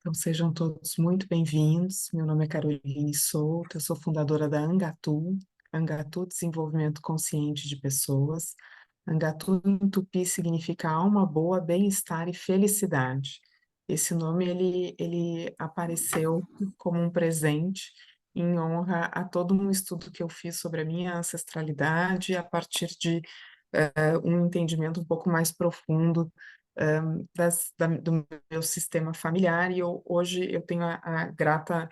Então, sejam todos muito bem-vindos. Meu nome é Caroline Souto, eu sou fundadora da Angatu, Angatu Desenvolvimento Consciente de Pessoas. Angatu em tupi significa alma boa, bem-estar e felicidade. Esse nome ele apareceu como um presente em honra a todo um estudo que eu fiz sobre a minha ancestralidade, a partir de um entendimento um pouco mais profundo do meu sistema familiar, e hoje eu tenho a grata,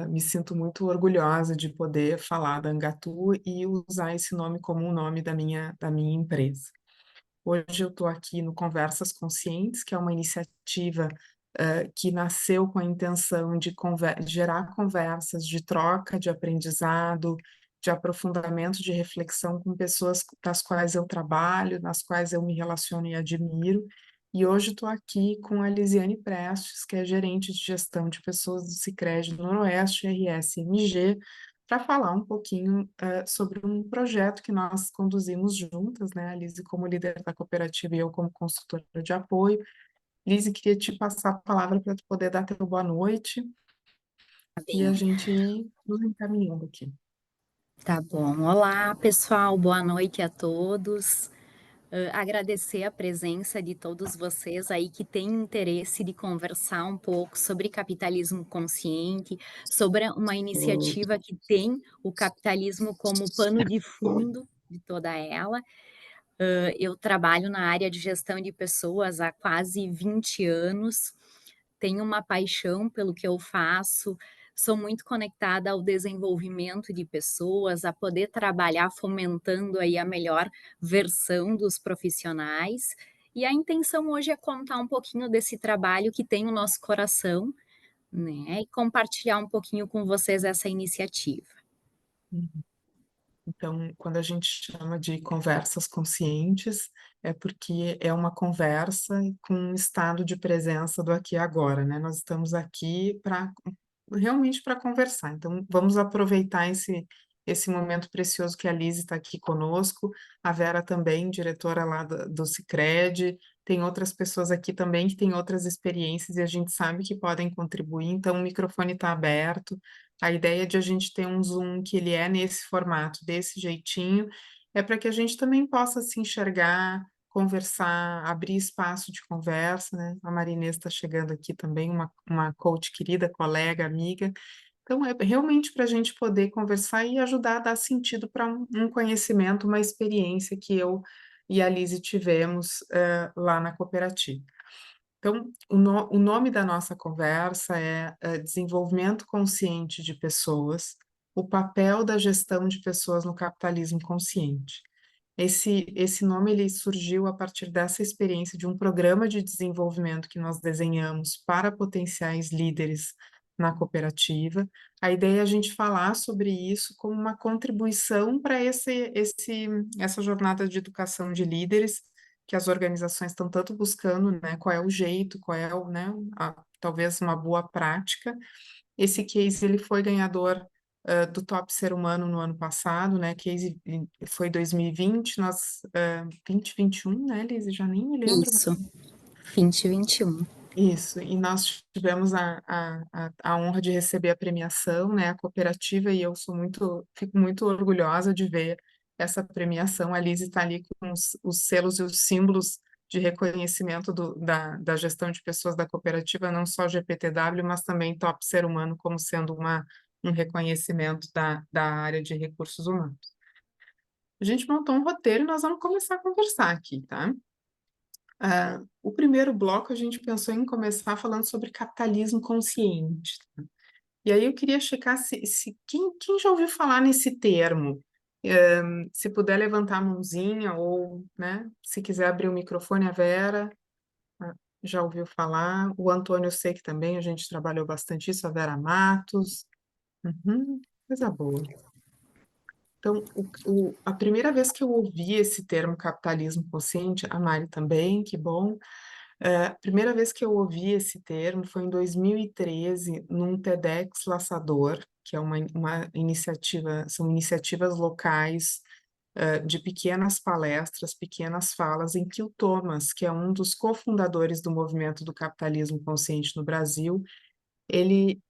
me sinto muito orgulhosa de poder falar da Angatu e usar esse nome como o nome da minha empresa. Hoje eu estou aqui no Conversas Conscientes, que é uma iniciativa que nasceu com a intenção de gerar conversas de troca, de aprendizado, de aprofundamento, de reflexão com pessoas das quais eu trabalho, nas quais eu me relaciono e admiro. E hoje estou aqui com a Lisiane Prestes, que é gerente de gestão de pessoas do Sicredi Noroeste RSMG, para falar um pouquinho sobre um projeto que nós conduzimos juntas, né? A Lise como líder da cooperativa e eu como consultora de apoio. Lise, queria te passar a palavra para tu poder dar teu boa noite Tá e a bem, gente ir nos encaminhando aqui. tá bom. Olá, pessoal, boa noite a todos. Agradecer a presença de todos vocês aí que têm interesse de conversar um pouco sobre capitalismo consciente, sobre uma iniciativa que tem o capitalismo como pano de fundo de toda ela. Eu trabalho na área de gestão de pessoas há quase 20 anos, tenho uma paixão pelo que eu faço, sou muito conectada ao desenvolvimento de pessoas, a poder trabalhar fomentando aí a melhor versão dos profissionais. E a intenção hoje é contar um pouquinho desse trabalho que tem o nosso coração, né, e compartilhar um pouquinho com vocês essa iniciativa. Uhum. Então, quando a gente chama de conversas conscientes, é porque é uma conversa com um estado de presença do aqui e agora, né? Nós estamos aqui para realmente para conversar. Então, vamos aproveitar esse momento precioso que a Liz está aqui conosco, a Vera também, diretora lá do Sicredi, tem outras pessoas aqui também que têm outras experiências e a gente sabe que podem contribuir, então o microfone está aberto. A ideia de a gente ter um Zoom que ele é nesse formato, desse jeitinho, é para que a gente também possa se enxergar, conversar, abrir espaço de conversa, né? A Marinês está chegando aqui também, uma coach querida, colega, amiga. Então, é realmente para a gente poder conversar e ajudar a dar sentido para um conhecimento, uma experiência que eu e a Lise tivemos lá na cooperativa. Então, o nome da nossa conversa é Desenvolvimento Consciente de Pessoas, o papel da gestão de pessoas no capitalismo consciente. Esse nome ele surgiu a partir dessa experiência de um programa de desenvolvimento que nós desenhamos para potenciais líderes na cooperativa. A ideia é a gente falar sobre isso como uma contribuição para essa jornada de educação de líderes que as organizações estão tanto buscando, né? Qual é o jeito, qual é o, né? Talvez uma boa prática. Esse case ele foi ganhador do Top Ser Humano no ano passado, né? Case foi 2020, nós 2021, né, Liz? Já nem me lembro mais. Isso, 2021. Isso, e nós tivemos a honra de receber a premiação, né? A cooperativa, e eu fico muito orgulhosa de ver essa premiação. A Liz está ali com os selos e os símbolos de reconhecimento da gestão de pessoas da cooperativa, não só GPTW, mas também Top Ser Humano, como sendo um reconhecimento da área de recursos humanos. A gente montou um roteiro e nós vamos começar a conversar aqui, tá? O primeiro bloco a gente pensou em começar falando sobre capitalismo consciente. E aí eu queria checar se quem já ouviu falar nesse termo. Se puder levantar a mãozinha ou, né, se quiser abrir o microfone, a Vera já ouviu falar. O Antônio eu sei que também a gente trabalhou bastante isso, a Vera Matos. Uhum, coisa boa. Então, a primeira vez que eu ouvi esse termo capitalismo consciente, a Mari também, que bom. A primeira vez que eu ouvi esse termo foi em 2013, num TEDx Laçador, que é uma iniciativa, são iniciativas locais de pequenas palestras, pequenas falas, em que o Thomas, que é um dos cofundadores do movimento do capitalismo consciente no Brasil, ele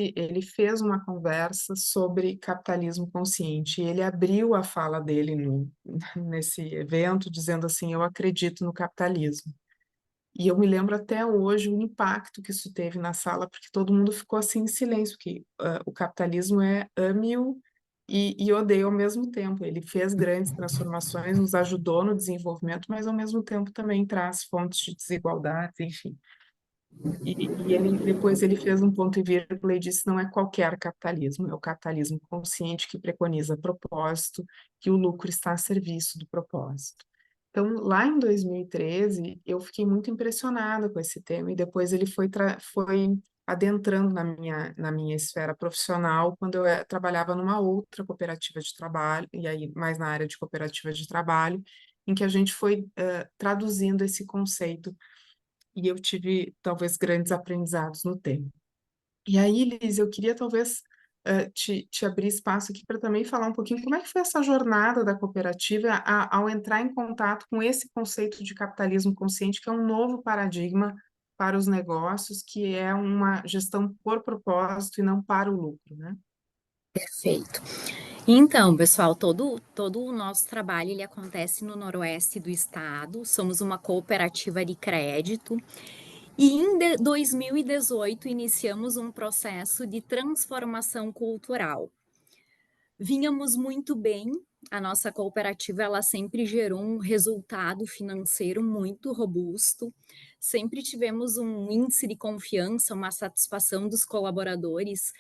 ele fez uma conversa sobre capitalismo consciente, e ele abriu a fala dele nesse evento dizendo assim: eu acredito no capitalismo. E eu me lembro até hoje o impacto que isso teve na sala, porque todo mundo ficou assim em silêncio, porque o capitalismo é ame-o e odeio ao mesmo tempo. Ele fez grandes transformações, nos ajudou no desenvolvimento, mas ao mesmo tempo também traz fontes de desigualdades, enfim. E ele depois ele fez um ponto e vírgula e disse: não é qualquer capitalismo, é o capitalismo consciente que preconiza propósito, que o lucro está a serviço do propósito. Então, lá em 2013, eu fiquei muito impressionada com esse tema, e depois ele foi adentrando na minha esfera profissional, quando eu trabalhava numa outra cooperativa de trabalho, e aí mais na área de cooperativa de trabalho, em que a gente foi traduzindo esse conceito, e eu tive talvez grandes aprendizados no tema. E aí, Liz, eu queria talvez te abrir espaço aqui para também falar um pouquinho como é que foi essa jornada da cooperativa ao entrar em contato com esse conceito de capitalismo consciente, que é um novo paradigma para os negócios, que é uma gestão por propósito e não para o lucro, né? Perfeito. Então, pessoal, todo o nosso trabalho ele acontece no noroeste do estado. Somos uma cooperativa de crédito e em 2018 iniciamos um processo de transformação cultural. Vínhamos muito bem, a nossa cooperativa ela sempre gerou um resultado financeiro muito robusto, sempre tivemos um índice de confiança, uma satisfação dos colaboradores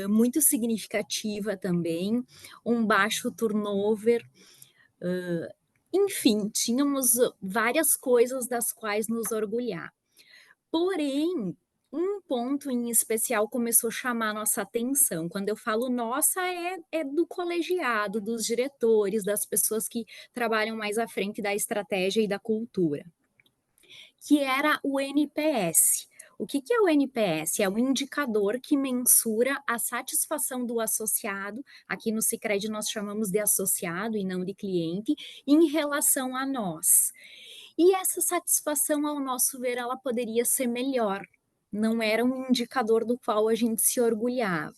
muito significativa também, um baixo turnover, enfim, tínhamos várias coisas das quais nos orgulhar. Porém, um ponto em especial começou a chamar nossa atenção. Quando eu falo nossa, é do colegiado, dos diretores, das pessoas que trabalham mais à frente da estratégia e da cultura, que era o NPS. O que é o NPS? É um indicador que mensura a satisfação do associado, aqui no Sicredi nós chamamos de associado e não de cliente, em relação a nós. E essa satisfação, ao nosso ver, ela poderia ser melhor. Não era um indicador do qual a gente se orgulhava.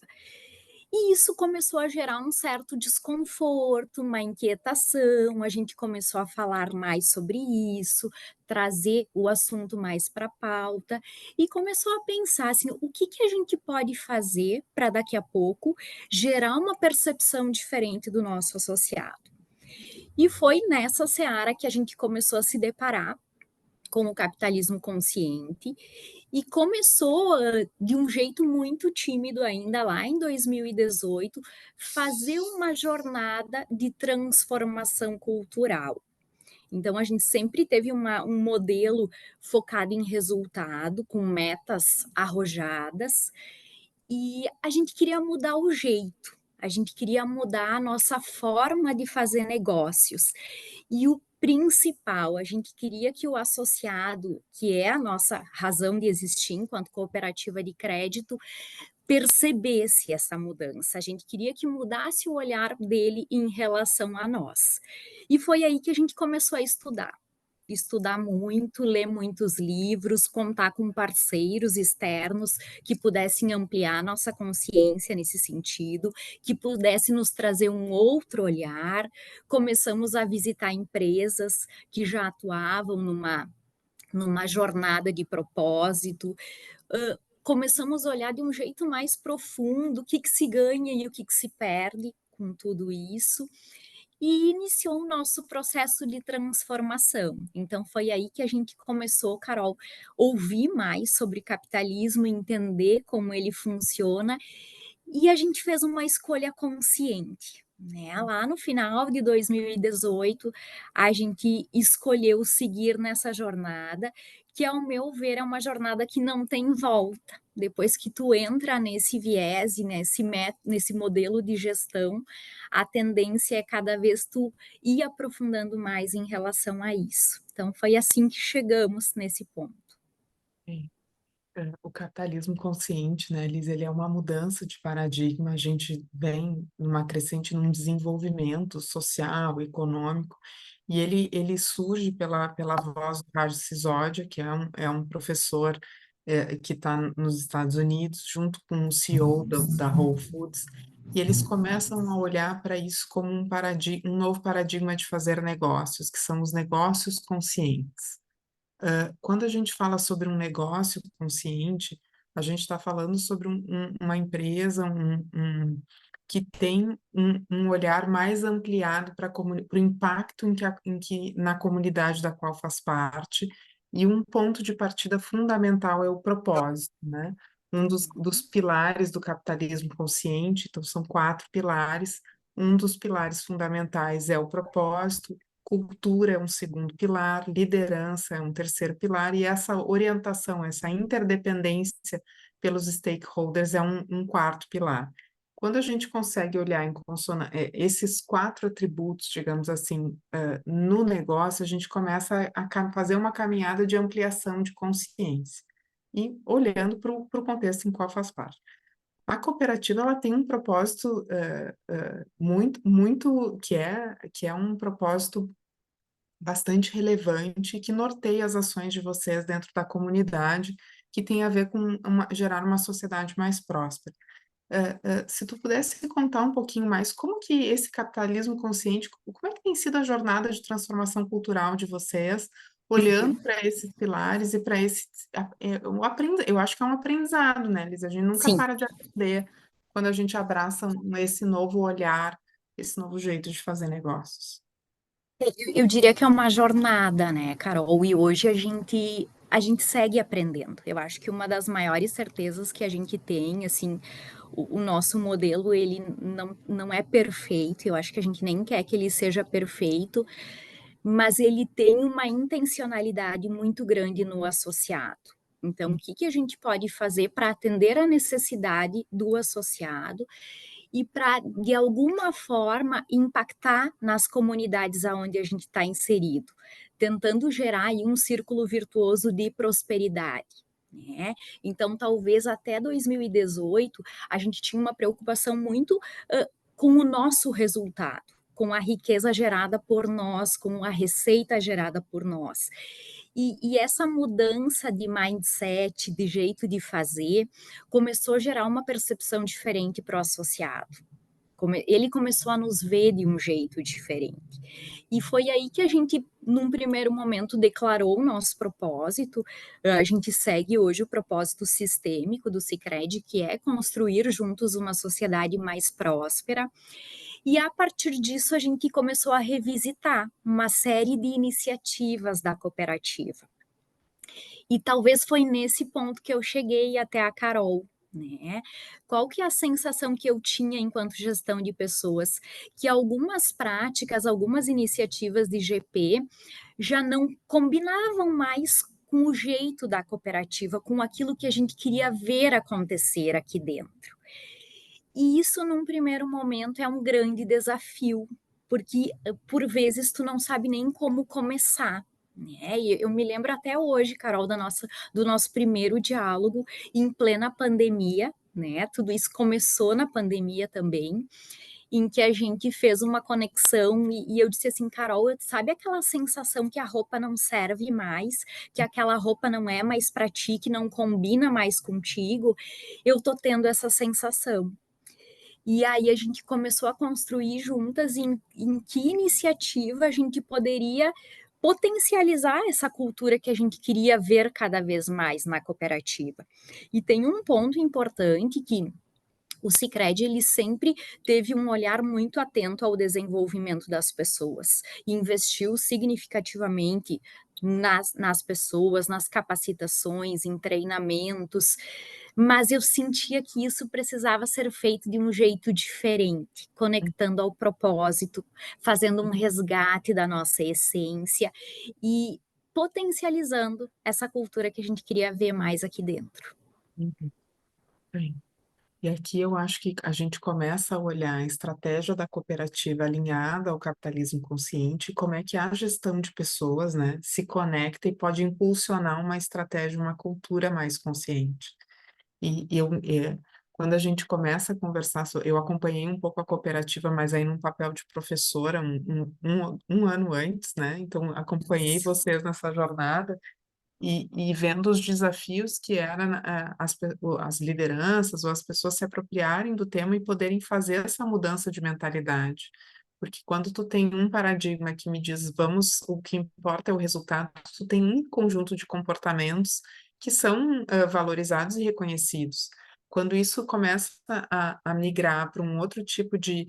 E isso começou a gerar um certo desconforto, uma inquietação. A gente começou a falar mais sobre isso, trazer o assunto mais para a pauta e começou a pensar assim, o que a gente pode fazer para daqui a pouco gerar uma percepção diferente do nosso associado. E foi nessa seara que a gente começou a se deparar com o capitalismo consciente e começou de um jeito muito tímido ainda lá em 2018 fazer uma jornada de transformação cultural. Então a gente sempre teve um modelo focado em resultado, com metas arrojadas, e a gente queria mudar o jeito, a gente queria mudar a nossa forma de fazer negócios. E o principal, a gente queria que o associado, que é a nossa razão de existir enquanto cooperativa de crédito, percebesse essa mudança. A gente queria que mudasse o olhar dele em relação a nós. E foi aí que a gente começou a estudar muito, ler muitos livros, contar com parceiros externos que pudessem ampliar nossa consciência nesse sentido, que pudessem nos trazer um outro olhar. Começamos a visitar empresas que já atuavam numa jornada de propósito. Começamos a olhar de um jeito mais profundo o que se ganha e o que se perde com tudo isso e iniciou o nosso processo de transformação. Então foi aí que a gente começou, Carol, ouvir mais sobre capitalismo, entender como ele funciona, e a gente fez uma escolha consciente. Né? Lá no final de 2018, a gente escolheu seguir nessa jornada, que, ao meu ver, é uma jornada que não tem volta. Depois que tu entra nesse viés e nesse modelo de gestão, a tendência é cada vez tu ir aprofundando mais em relação a isso. Então, foi assim que chegamos nesse ponto. Sim. O capitalismo consciente, né, Liz, ele é uma mudança de paradigma, a gente vem numa crescente, num desenvolvimento social, econômico, e ele surge pela voz do Raj Sisodia, que é um professor que está nos Estados Unidos, junto com o CEO da Whole Foods, e eles começam a olhar para isso como um novo paradigma de fazer negócios, que são os negócios conscientes. Quando a gente fala sobre um negócio consciente, a gente está falando sobre uma empresa que tem um olhar mais ampliado para o impacto na comunidade da qual faz parte, e um ponto de partida fundamental é o propósito, né? Um dos pilares do capitalismo consciente, então são 4 pilares. Um dos pilares fundamentais é o propósito. Cultura é um segundo pilar, liderança é um terceiro pilar, e essa orientação, essa interdependência pelos stakeholders é um quarto pilar. Quando a gente consegue olhar esses 4 atributos, digamos assim, no negócio, a gente começa a fazer uma caminhada de ampliação de consciência e olhando para o contexto em qual faz parte. A cooperativa ela tem um propósito muito que é um propósito bastante relevante que norteia as ações de vocês dentro da comunidade, que tem a ver com gerar uma sociedade mais próspera. Se tu pudesse contar um pouquinho mais como que esse capitalismo consciente, como é que tem sido a jornada de transformação cultural de vocês, olhando para esses pilares e para eu acho que é um aprendizado, né, Liz? A gente nunca Sim. para de aprender quando a gente abraça esse novo olhar, esse novo jeito de fazer negócios. Eu diria que é uma jornada, né, Carol? E hoje a gente segue aprendendo. Eu acho que uma das maiores certezas que a gente tem, assim, o nosso modelo, ele não é perfeito. Eu acho que a gente nem quer que ele seja perfeito, mas ele tem uma intencionalidade muito grande no associado. Então, o que que a gente pode fazer para atender a necessidade do associado e para, de alguma forma, impactar nas comunidades aonde a gente está inserido, tentando gerar aí um círculo virtuoso de prosperidade. Né? Então, talvez até 2018 a gente tinha uma preocupação muito com o nosso resultado, com a riqueza gerada por nós, com a receita gerada por nós. E essa mudança de mindset, de jeito de fazer, começou a gerar uma percepção diferente para o associado. Ele começou a nos ver de um jeito diferente. E foi aí que a gente, num primeiro momento, declarou o nosso propósito. A gente segue hoje o propósito sistêmico do Sicredi, que é construir juntos uma sociedade mais próspera. E a partir disso, a gente começou a revisitar uma série de iniciativas da cooperativa. E talvez foi nesse ponto que eu cheguei até a Carol, né? Qual que é a sensação que eu tinha enquanto gestão de pessoas? Que algumas práticas, algumas iniciativas de GP já não combinavam mais com o jeito da cooperativa, com aquilo que a gente queria ver acontecer aqui dentro. E isso, num primeiro momento, é um grande desafio, porque por vezes tu não sabe nem como começar. Né? E eu me lembro até hoje, Carol, do nosso primeiro diálogo em plena pandemia, né? Tudo isso começou na pandemia também, em que a gente fez uma conexão e eu disse assim, Carol, sabe aquela sensação que a roupa não serve mais, que aquela roupa não é mais para ti, que não combina mais contigo? Eu tô tendo essa sensação. E aí a gente começou a construir juntas em que iniciativa a gente poderia potencializar essa cultura que a gente queria ver cada vez mais na cooperativa. E tem um ponto importante que o Sicredi ele sempre teve um olhar muito atento ao desenvolvimento das pessoas e investiu significativamente nas pessoas, nas capacitações, em treinamentos, mas eu sentia que isso precisava ser feito de um jeito diferente, conectando ao propósito, fazendo um resgate da nossa essência e potencializando essa cultura que a gente queria ver mais aqui dentro. Uhum. Bem. E aqui eu acho que a gente começa a olhar a estratégia da cooperativa alinhada ao capitalismo consciente, e como é que a gestão de pessoas, né, se conecta e pode impulsionar uma estratégia, uma cultura mais consciente. Quando a gente começa a conversar, eu acompanhei um pouco a cooperativa, mas aí num papel de professora, um ano antes, né? Então, acompanhei Isso. vocês nessa jornada e vendo os desafios que eram as lideranças ou as pessoas se apropriarem do tema e poderem fazer essa mudança de mentalidade. Porque quando tu tem um paradigma que me diz, vamos, o que importa é o resultado, tu tem um conjunto de comportamentos que são valorizados e reconhecidos. Quando isso começa a migrar para um outro tipo de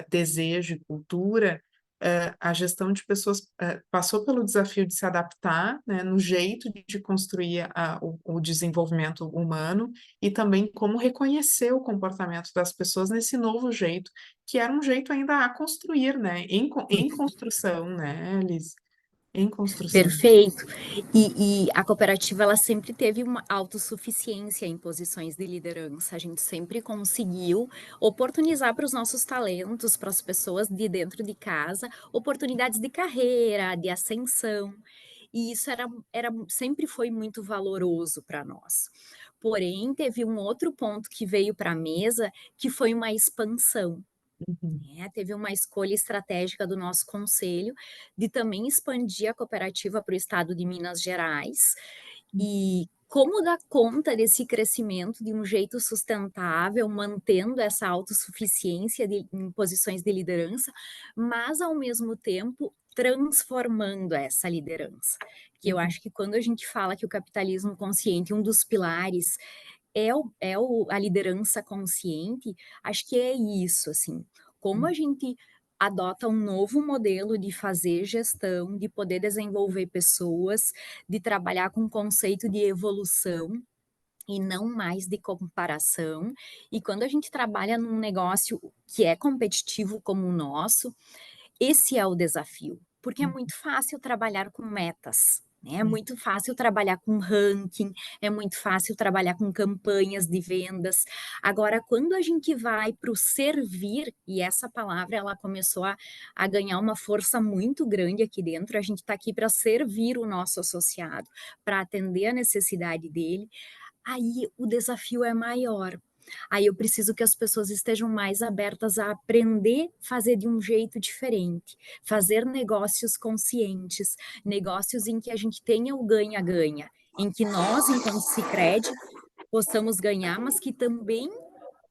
desejo e cultura, a gestão de pessoas passou pelo desafio de se adaptar, né, no jeito de construir o desenvolvimento humano e também como reconhecer o comportamento das pessoas nesse novo jeito, que era um jeito ainda a construir, né, em construção, né, Liz? Em construção. Perfeito. E a cooperativa ela sempre teve uma autossuficiência em posições de liderança. A gente sempre conseguiu oportunizar para os nossos talentos, para as pessoas de dentro de casa, oportunidades de carreira, de ascensão. E isso sempre foi muito valoroso para nós. Porém, teve um outro ponto que veio para a mesa, que foi uma expansão. Uhum, Teve uma escolha estratégica do nosso conselho de também expandir a cooperativa para o estado de Minas Gerais. E como dar conta desse crescimento de um jeito sustentável, mantendo essa autossuficiência em posições de liderança, mas ao mesmo tempo transformando essa liderança. Que eu uhum, acho que quando a gente fala que o capitalismo consciente, um dos pilares a liderança consciente, acho que é isso, assim, como a uhum, gente adota um novo modelo de fazer gestão, de poder desenvolver pessoas, de trabalhar com o conceito de evolução e não mais de comparação. E quando a gente trabalha num negócio que é competitivo como o nosso, esse é o desafio, porque é uhum, muito fácil trabalhar com metas, né? É uhum, muito fácil trabalhar com ranking, é muito fácil trabalhar com campanhas de vendas. Agora, quando a gente vai para o servir, e essa palavra ela começou a ganhar uma força muito grande aqui dentro, a gente está aqui para servir o nosso associado, para atender a necessidade dele, aí o desafio é maior. Aí eu preciso que as pessoas estejam mais abertas a aprender a fazer de um jeito diferente, fazer negócios conscientes, negócios em que a gente tenha o ganha-ganha, em que nós, enquanto Sicredi, possamos ganhar, mas que também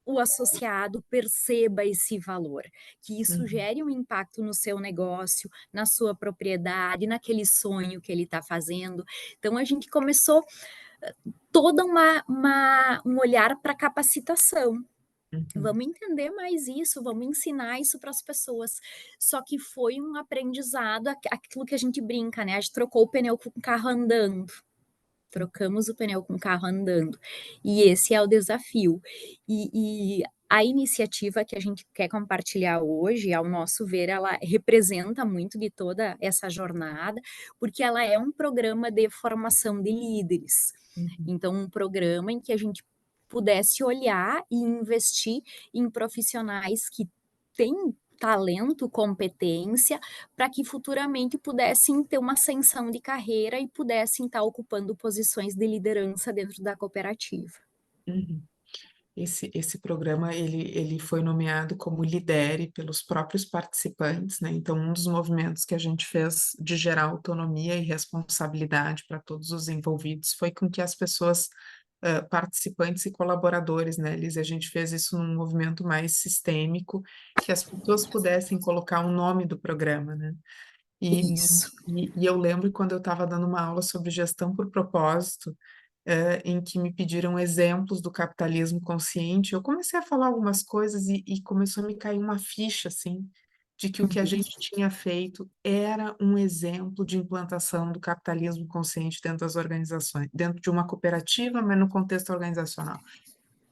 o associado perceba esse valor, que isso uhum, gere um impacto no seu negócio, na sua propriedade, naquele sonho que ele está fazendo. Então a gente começou toda um olhar para capacitação. uhum, Vamos entender mais isso, vamos ensinar isso para as pessoas. Só que foi um aprendizado, aquilo que a gente brinca, né? A gente trocou o pneu com o carro andando. Trocamos o pneu com o carro andando. E esse é o desafio. E a iniciativa que a gente quer compartilhar hoje, ao nosso ver, ela representa muito de toda essa jornada, porque ela é um programa de formação de líderes. uhum, Então, um programa em que a gente pudesse olhar e investir em profissionais que têm talento, competência, para que futuramente pudessem ter uma ascensão de carreira e pudessem estar ocupando posições de liderança dentro da cooperativa. uhum. Esse programa ele foi nomeado como Lidere pelos próprios participantes, né? Então, um dos movimentos que a gente fez de gerar autonomia e responsabilidade para todos os envolvidos foi com que as pessoas, participantes e colaboradores, né, Liz, a gente fez isso num movimento mais sistêmico, que as pessoas pudessem colocar o nome do programa, né? E, Isso. e eu lembro quando eu estava dando uma aula sobre gestão por propósito, em que me pediram exemplos do capitalismo consciente, eu comecei a falar algumas coisas e começou a me cair uma ficha, assim, de que o que a Uhum. gente tinha feito era um exemplo de implantação do capitalismo consciente dentro das organizações, dentro de uma cooperativa, mas no contexto organizacional.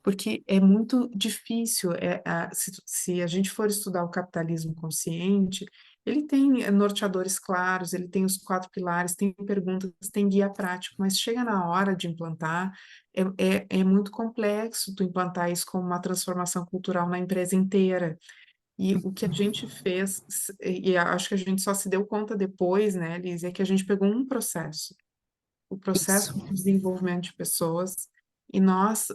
Porque é muito difícil, se a gente for estudar o capitalismo consciente, ele tem norteadores claros, ele tem os 4 pilares, tem perguntas, tem guia prático, mas chega na hora de implantar, é muito complexo tu implantar isso como uma transformação cultural na empresa inteira. E o que a gente fez, e acho que a gente só se deu conta depois, né, Liz, é que a gente pegou um processo, o processo Isso. de desenvolvimento de pessoas, e nós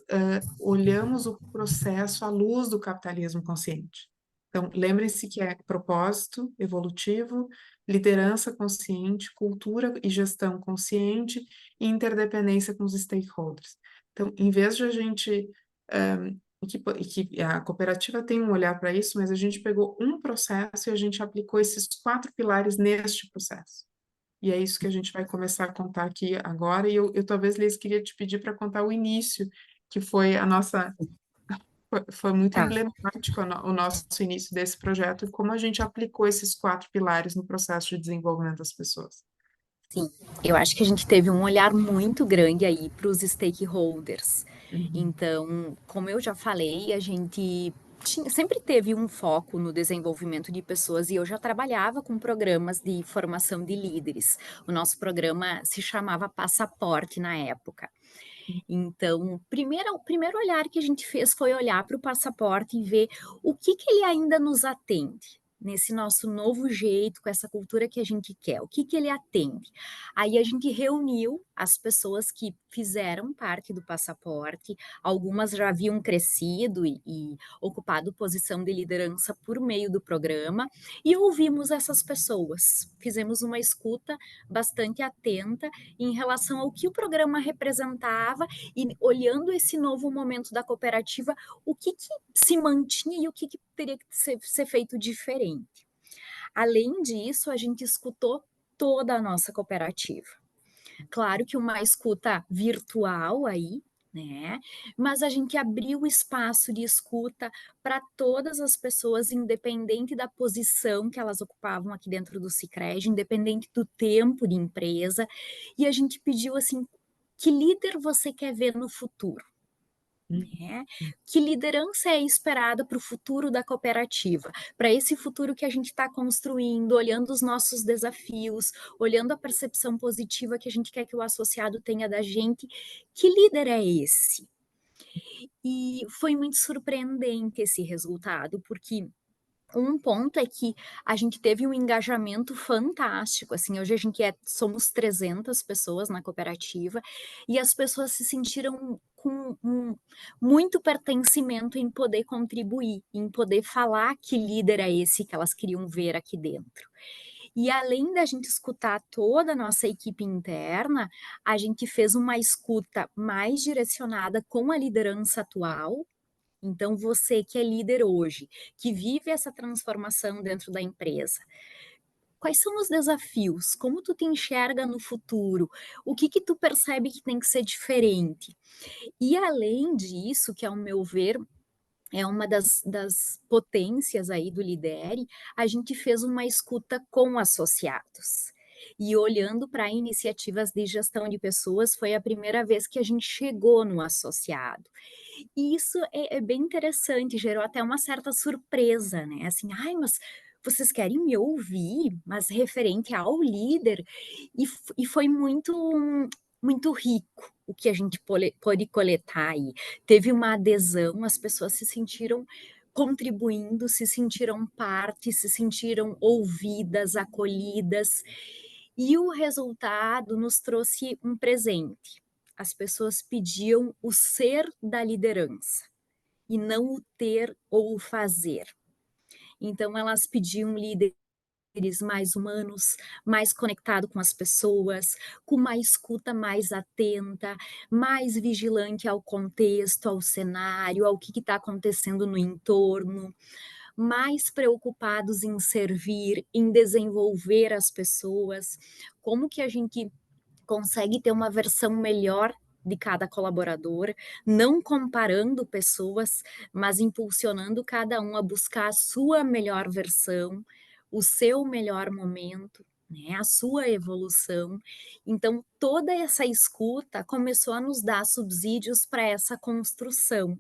olhamos o processo à luz do capitalismo consciente. Então, lembrem-se que é propósito evolutivo, liderança consciente, cultura e gestão consciente e interdependência com os stakeholders. Então, em vez de a gente que a cooperativa tem um olhar para isso, mas a gente pegou um processo e a gente aplicou esses 4 pilares neste processo. E é isso que a gente vai começar a contar aqui agora. E eu talvez, Liz, queria te pedir para contar o início, que foi a nossa. Foi muito Tá. emblemático o nosso início desse projeto e como a gente aplicou esses 4 pilares no processo de desenvolvimento das pessoas. Sim, eu acho que a gente teve um olhar muito grande aí para os stakeholders. Uhum, Então, como eu já falei, a gente sempre teve um foco no desenvolvimento de pessoas e eu já trabalhava com programas de formação de líderes. O nosso programa se chamava Passaporte na época. Então, o primeiro olhar que a gente fez foi olhar para o passaporte e ver o que, que ele ainda nos atende. Nesse nosso novo jeito, com essa cultura que a gente quer, o que, que ele atende? Aí a gente reuniu as pessoas que fizeram parte do passaporte, algumas já haviam crescido e ocupado posição de liderança por meio do programa, e ouvimos essas pessoas. Fizemos uma escuta bastante atenta em relação ao que o programa representava e olhando esse novo momento da cooperativa, o que, que se mantinha e o que, que teria que ser feito diferente. Além disso, a gente escutou toda a nossa cooperativa. Claro que uma escuta virtual aí, né? Mas a gente abriu o espaço de escuta para todas as pessoas, independente da posição que elas ocupavam aqui dentro do Sicredi, independente do tempo de empresa, e a gente pediu assim, que líder você quer ver no futuro? Né? Que liderança é esperada para o futuro da cooperativa, para esse futuro que a gente está construindo, olhando os nossos desafios, olhando a percepção positiva que a gente quer que o associado tenha da gente. Que líder é esse? E foi muito surpreendente esse resultado, porque um ponto é que a gente teve um engajamento fantástico, assim, hoje a gente somos 300 pessoas na cooperativa e as pessoas se sentiram com muito pertencimento em poder contribuir, em poder falar que líder é esse que elas queriam ver aqui dentro. E além da gente escutar toda a nossa equipe interna, a gente fez uma escuta mais direcionada com a liderança atual. Então, você que é líder hoje, que vive essa transformação dentro da empresa, quais são os desafios? Como tu te enxerga no futuro? O que que tu percebe que tem que ser diferente? E além disso, que ao meu ver é uma das potências aí do Lidere, a gente fez uma escuta com associados. E olhando para iniciativas de gestão de pessoas, foi a primeira vez que a gente chegou no associado. E isso é bem interessante, gerou até uma certa surpresa, né? Assim, ai, mas vocês querem me ouvir, mas referente ao líder, e foi muito rico o que a gente pôde coletar aí. Teve uma adesão, as pessoas se sentiram contribuindo, se sentiram parte, se sentiram ouvidas, acolhidas, e o resultado nos trouxe um presente. As pessoas pediam o ser da liderança e não o ter ou o fazer. Então, elas pediam líderes mais humanos, mais conectado com as pessoas, com uma escuta mais atenta, mais vigilante ao contexto, ao cenário, ao que está acontecendo no entorno, mais preocupados em servir, em desenvolver as pessoas, como que a gente consegue ter uma versão melhor de cada colaborador, não comparando pessoas, mas impulsionando cada um a buscar a sua melhor versão, o seu melhor momento, né, a sua evolução. Então, toda essa escuta começou a nos dar subsídios para essa construção.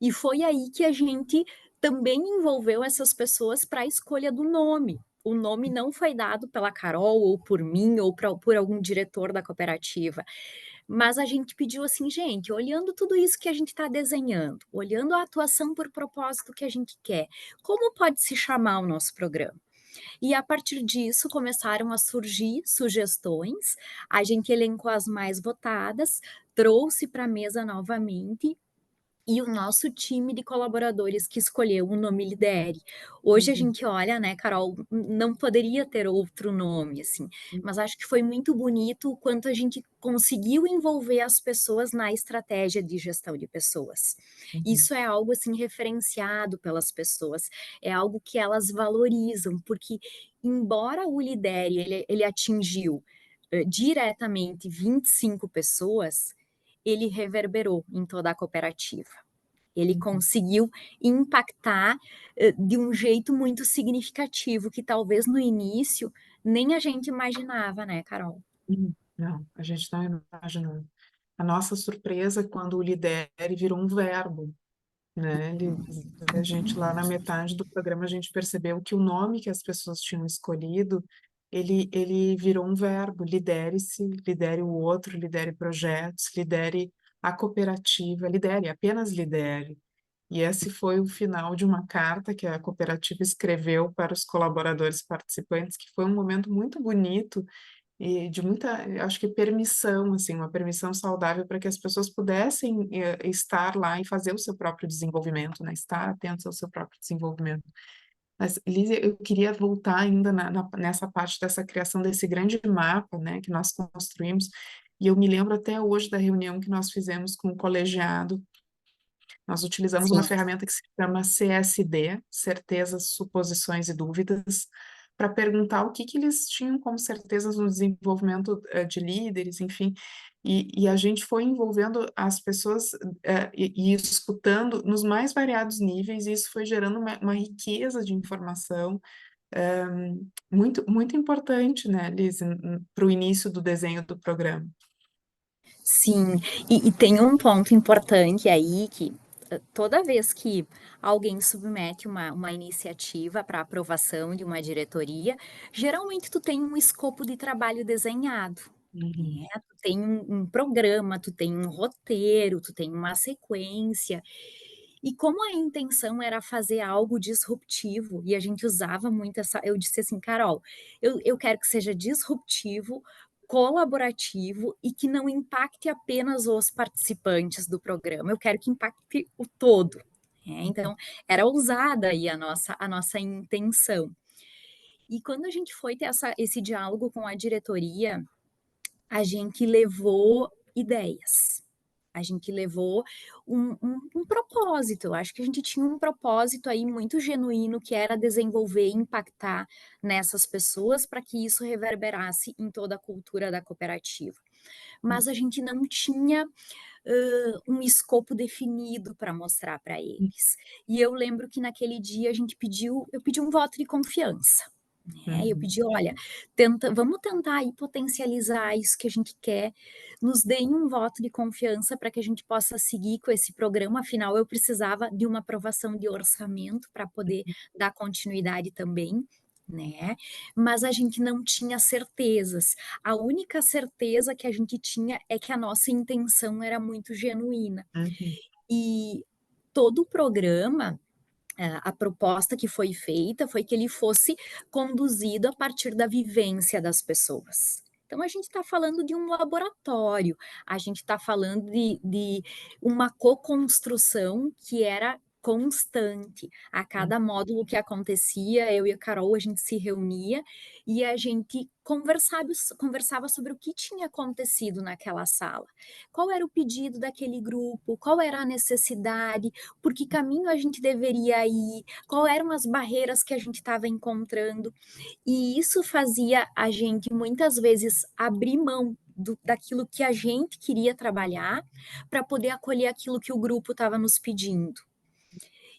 E foi aí que a gente também envolveu essas pessoas para a escolha do nome. O nome não foi dado pela Carol ou por mim ou por algum diretor da cooperativa. Mas a gente pediu assim: "Gente, olhando tudo isso que a gente está desenhando, olhando a atuação por propósito que a gente quer, como pode se chamar o nosso programa?". E a partir disso começaram a surgir sugestões, a gente elencou as mais votadas, trouxe para a mesa novamente e o nosso time de colaboradores que escolheu o nome Lidere. Hoje a Uhum, gente olha, né, Carol, não poderia ter outro nome, assim, uhum, mas acho que foi muito bonito o quanto a gente conseguiu envolver as pessoas na estratégia de gestão de pessoas. uhum, Isso é algo, assim, referenciado pelas pessoas, é algo que elas valorizam, porque embora o Lidere ele atingiu, diretamente 25 pessoas, ele reverberou em toda a cooperativa. Ele uhum, conseguiu impactar, de um jeito muito significativo, que talvez no início nem a gente imaginava, né, Carol? uhum. Não, a gente não imaginou. A nossa surpresa é quando o lidere virou um verbo, né? A gente lá na metade do programa a gente percebeu que o nome que as pessoas tinham escolhido, ele virou um verbo, lidere-se, lidere o outro, lidere projetos, lidere a cooperativa, lidere, apenas lidere. E esse foi o final de uma carta que a cooperativa escreveu para os colaboradores participantes, que foi um momento muito bonito e de muita, eu acho que permissão, assim, uma permissão saudável para que as pessoas pudessem, estar lá e fazer o seu próprio desenvolvimento, né, estar atentos ao seu próprio desenvolvimento. Mas, Lísia, eu queria voltar ainda nessa parte dessa criação desse grande mapa, né, que nós construímos, e eu me lembro até hoje da reunião que nós fizemos com o colegiado. Nós utilizamos uma Sim. ferramenta que se chama CSD, Certezas, Suposições e Dúvidas, para perguntar o que eles tinham como certezas no desenvolvimento de líderes, enfim, e a gente foi envolvendo as pessoas e escutando nos mais variados níveis, e isso foi gerando uma riqueza de informação muito, muito importante, né, Liz, para o início do desenho do programa. Sim, e tem um ponto importante aí que, toda vez que alguém submete uma iniciativa para aprovação de uma diretoria, geralmente tu tem um escopo de trabalho desenhado, Uhum, né, tu tem um programa, tu tem um roteiro, tu tem uma sequência, e como a intenção era fazer algo disruptivo, e a gente usava muito essa eu disse assim: "Carol, eu quero que seja disruptivo, colaborativo e que não impacte apenas os participantes do programa, eu quero que impacte o todo". uhum, Então, era ousada aí a nossa intenção. E quando a gente foi ter esse diálogo com a diretoria, a gente levou ideias. A gente levou um propósito, eu acho que a gente tinha um propósito aí muito genuíno, que era desenvolver e impactar nessas pessoas para que isso reverberasse em toda a cultura da cooperativa. Mas a gente não tinha, um escopo definido para mostrar para uhum, eles. E eu lembro que naquele dia eu pedi um voto de confiança, né, eu uhum, pedi: "Olha, vamos tentar aí potencializar isso que a gente quer, nos deem um voto de confiança para que a gente possa seguir com esse programa", afinal eu precisava de uma aprovação de orçamento para poder dar continuidade também, né, mas a gente não tinha certezas. A única certeza que a gente tinha é que a nossa intenção era muito genuína. uhum, E todo o programa, a proposta que foi feita foi que ele fosse conduzido a partir da vivência das pessoas. Então a gente está falando de um laboratório, a gente está falando de uma co-construção que era constante. A uhum. cada módulo que acontecia, eu e a Carol, a gente se reunia e a gente conversava sobre o que tinha acontecido naquela sala. Qual era o pedido daquele grupo, qual era a necessidade, por que caminho a gente deveria ir, qual eram as barreiras que a gente estava encontrando. E isso fazia a gente muitas vezes abrir mão daquilo que a gente queria trabalhar para poder acolher aquilo que o grupo estava nos pedindo.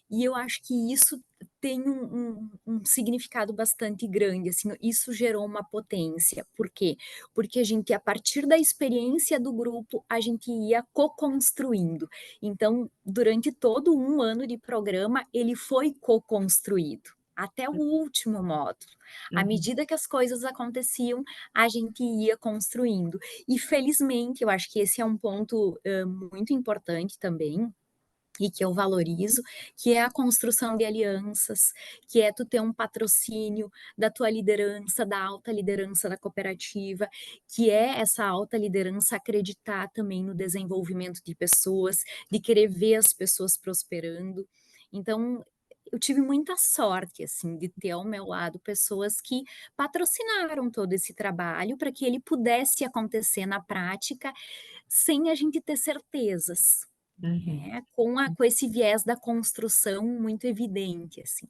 E eu acho que isso tem um significado bastante grande, assim, isso gerou uma potência. Por quê? Porque a gente, a partir da experiência do grupo, a gente ia co-construindo. Então, durante todo um ano de programa, ele foi co-construído. até o último módulo. À Uhum, medida que as coisas aconteciam, a gente ia construindo. E felizmente, eu acho que esse é um ponto, muito importante também, e que eu valorizo, que é a construção de alianças, que é tu ter um patrocínio da tua liderança, da alta liderança da cooperativa, que é essa alta liderança acreditar também no desenvolvimento de pessoas, de querer ver as pessoas prosperando. Então, eu tive muita sorte, assim, de ter ao meu lado pessoas que patrocinaram todo esse trabalho para que ele pudesse acontecer na prática, sem a gente ter certezas. uhum. Com esse viés da construção muito evidente, assim.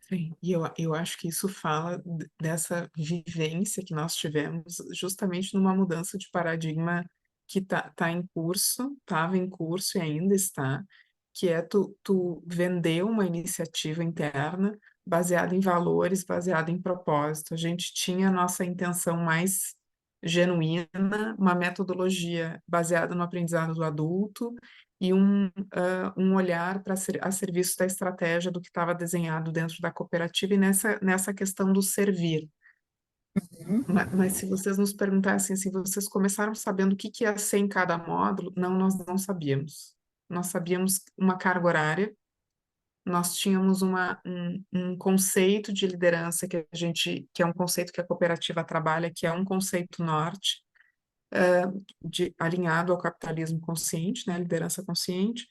Sim, e eu acho que isso fala dessa vivência que nós tivemos justamente numa mudança de paradigma que tá em curso, estava em curso e ainda está, que é tu vender uma iniciativa interna baseada em valores, baseada em propósito. A gente tinha a nossa intenção mais genuína, uma metodologia baseada no aprendizado do adulto e um olhar a serviço da estratégia do que estava desenhado dentro da cooperativa e nessa questão do servir. Uhum, Mas se vocês nos perguntassem assim, vocês começaram sabendo o que que ia ser em cada módulo? Não, nós não sabíamos. Nós sabíamos uma carga horária, nós tínhamos um conceito de liderança que é um conceito que a cooperativa trabalha, que é um conceito norte, alinhado ao capitalismo consciente, né, liderança consciente.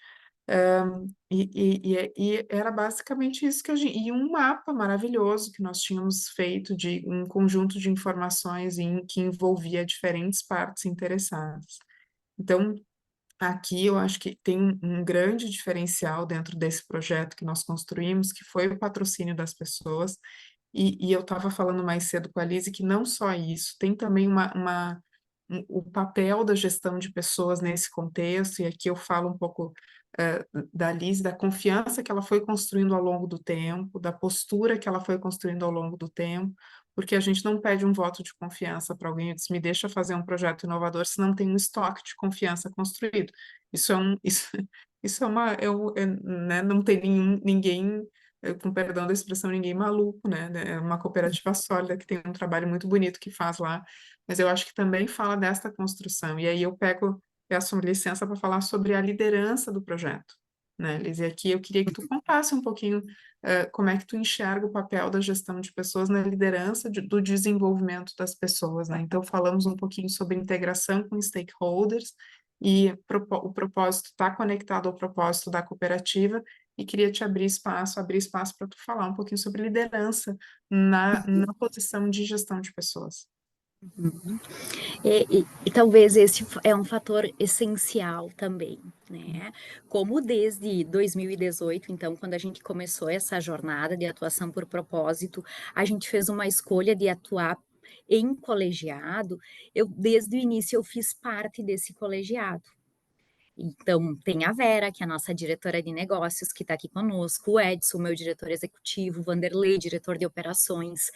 E era basicamente isso e um mapa maravilhoso que nós tínhamos feito de um conjunto de informações que envolvia diferentes partes interessadas. Então, aqui eu acho que tem um grande diferencial dentro desse projeto que nós construímos, que foi o patrocínio das pessoas, e eu estava falando mais cedo com a Lise que não só isso, tem também o papel da gestão de pessoas nesse contexto, e aqui eu falo um pouco da Lise, da confiança que ela foi construindo ao longo do tempo, da postura que ela foi construindo ao longo do tempo, porque a gente não pede um voto de confiança para alguém, diz, me deixa fazer um projeto inovador se não tem um estoque de confiança construído. Isso é isso é né, não tem ninguém, com perdão da expressão, ninguém maluco, né? É uma cooperativa sólida que tem um trabalho muito bonito que faz lá, mas eu acho que também fala desta construção. E aí peço licença para falar sobre a liderança do projeto, né, Liz? E aqui eu queria que tu contasse um pouquinho como é que tu enxerga o papel da gestão de pessoas na liderança do desenvolvimento das pessoas, né? Então, falamos um pouquinho sobre integração com stakeholders e o propósito está conectado ao propósito da cooperativa e queria te abrir espaço para tu falar um pouquinho sobre liderança na posição de gestão de pessoas. uhum. E talvez esse é um fator essencial também, né? Como desde 2018, então, quando a gente começou essa jornada de atuação por propósito, a gente fez uma escolha de atuar em colegiado. Desde o início, eu fiz parte desse colegiado. Então, tem a Vera, que é a nossa diretora de negócios, que está aqui conosco, o Edson, meu diretor executivo, o Vanderlei, diretor de operações.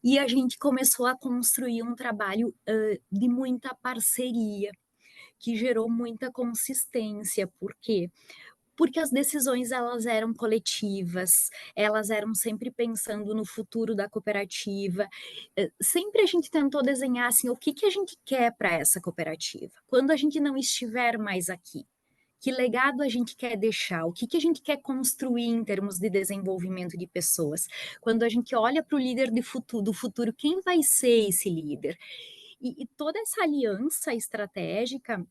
E a gente começou a construir um trabalho de muita parceria, que gerou muita consistência. Por quê? Porque as decisões elas eram coletivas, elas eram sempre pensando no futuro da cooperativa. Sempre a gente tentou desenhar assim, o que, que a gente quer para essa cooperativa, quando a gente não estiver mais aqui. Que legado a gente quer deixar? O que, que a gente quer construir em termos de desenvolvimento de pessoas? Quando a gente olha para o líder do futuro, quem vai ser esse líder? E toda essa aliança estratégica,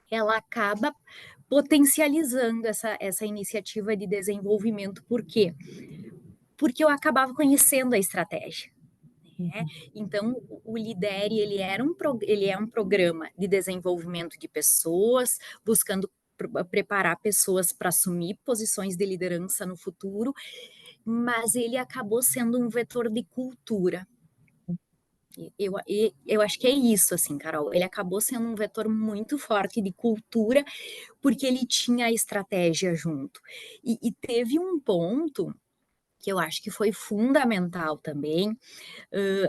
ela acaba potencializando essa iniciativa de desenvolvimento. Por quê? Porque eu acabava conhecendo a estratégia. Né? Uhum, Então, o Lidere, ele é um programa de desenvolvimento de pessoas, buscando preparar pessoas para assumir posições de liderança no futuro, mas ele acabou sendo um vetor de cultura. Eu acho que é isso, assim, Carol. Ele acabou sendo um vetor muito forte de cultura, porque ele tinha a estratégia junto. E teve um ponto que eu acho que foi fundamental também.